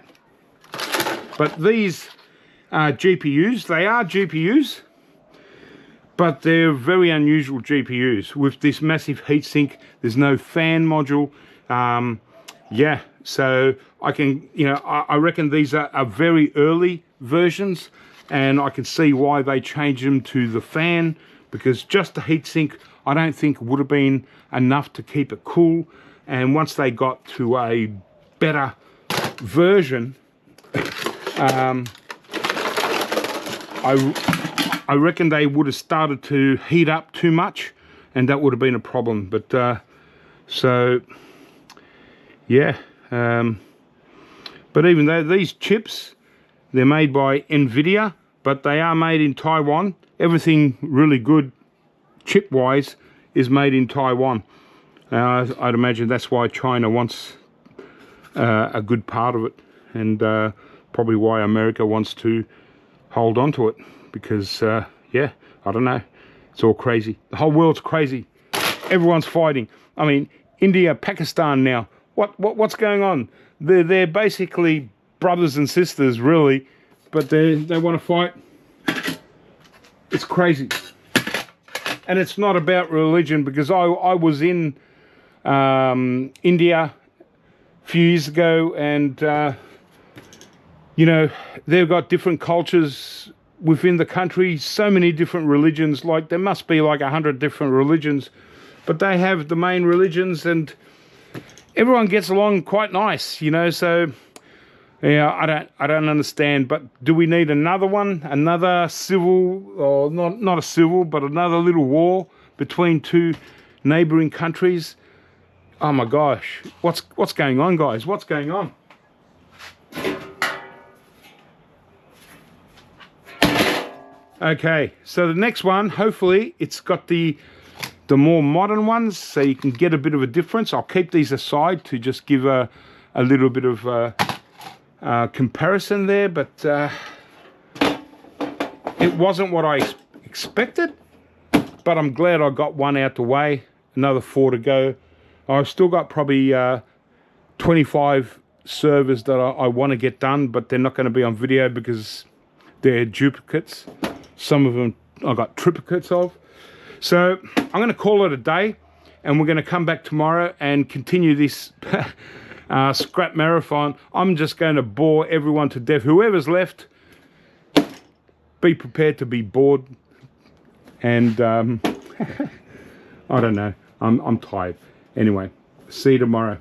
But these GPUs, they are GPUs, but they're very unusual GPUs. With this massive heatsink, there's no fan module. Yeah, so I can, you know, I reckon these are very early versions, and I can see why they changed them to the fan, because just the heatsink I don't think would have been enough to keep it cool. And once they got to a better version, I reckon they would have started to heat up too much, and that would have been a problem. But so yeah, but even though these chips, they're made by Nvidia, but they are made in Taiwan. Everything really good chip wise is made in Taiwan. I'd imagine that's why China wants a good part of it, and probably why America wants to hold on to it, because yeah, I don't know, it's all crazy. The whole world's crazy, everyone's fighting. I mean, India, Pakistan now, what's going on? They're basically brothers and sisters, really, but they want to fight. It's crazy. And it's not about religion, because I was in India a few years ago, and you know, they've got different cultures within the country, so many different religions. Like, there must be like 100 different religions, but they have the main religions, and everyone gets along quite nice, you know. So yeah, I don't understand. But do we need another one, another civil, or not a civil, but another little war between two neighboring countries? Oh my gosh, what's going on, guys? What's going on? Okay, so the next one, hopefully it's got the more modern ones, so you can get a bit of a difference. I'll keep these aside to just give a little bit of comparison there, but it wasn't what I expected, but I'm glad I got one out the way. Another 4 to go. I've still got probably 25 servers that I want to get done, but they're not going to be on video because they're duplicates. Some of them I got triplicates of. So I'm going to call it a day, and we're going to come back tomorrow and continue this scrap marathon. I'm just going to bore everyone to death. Whoever's left, be prepared to be bored. And I don't know, I'm tired. Anyway, see you tomorrow.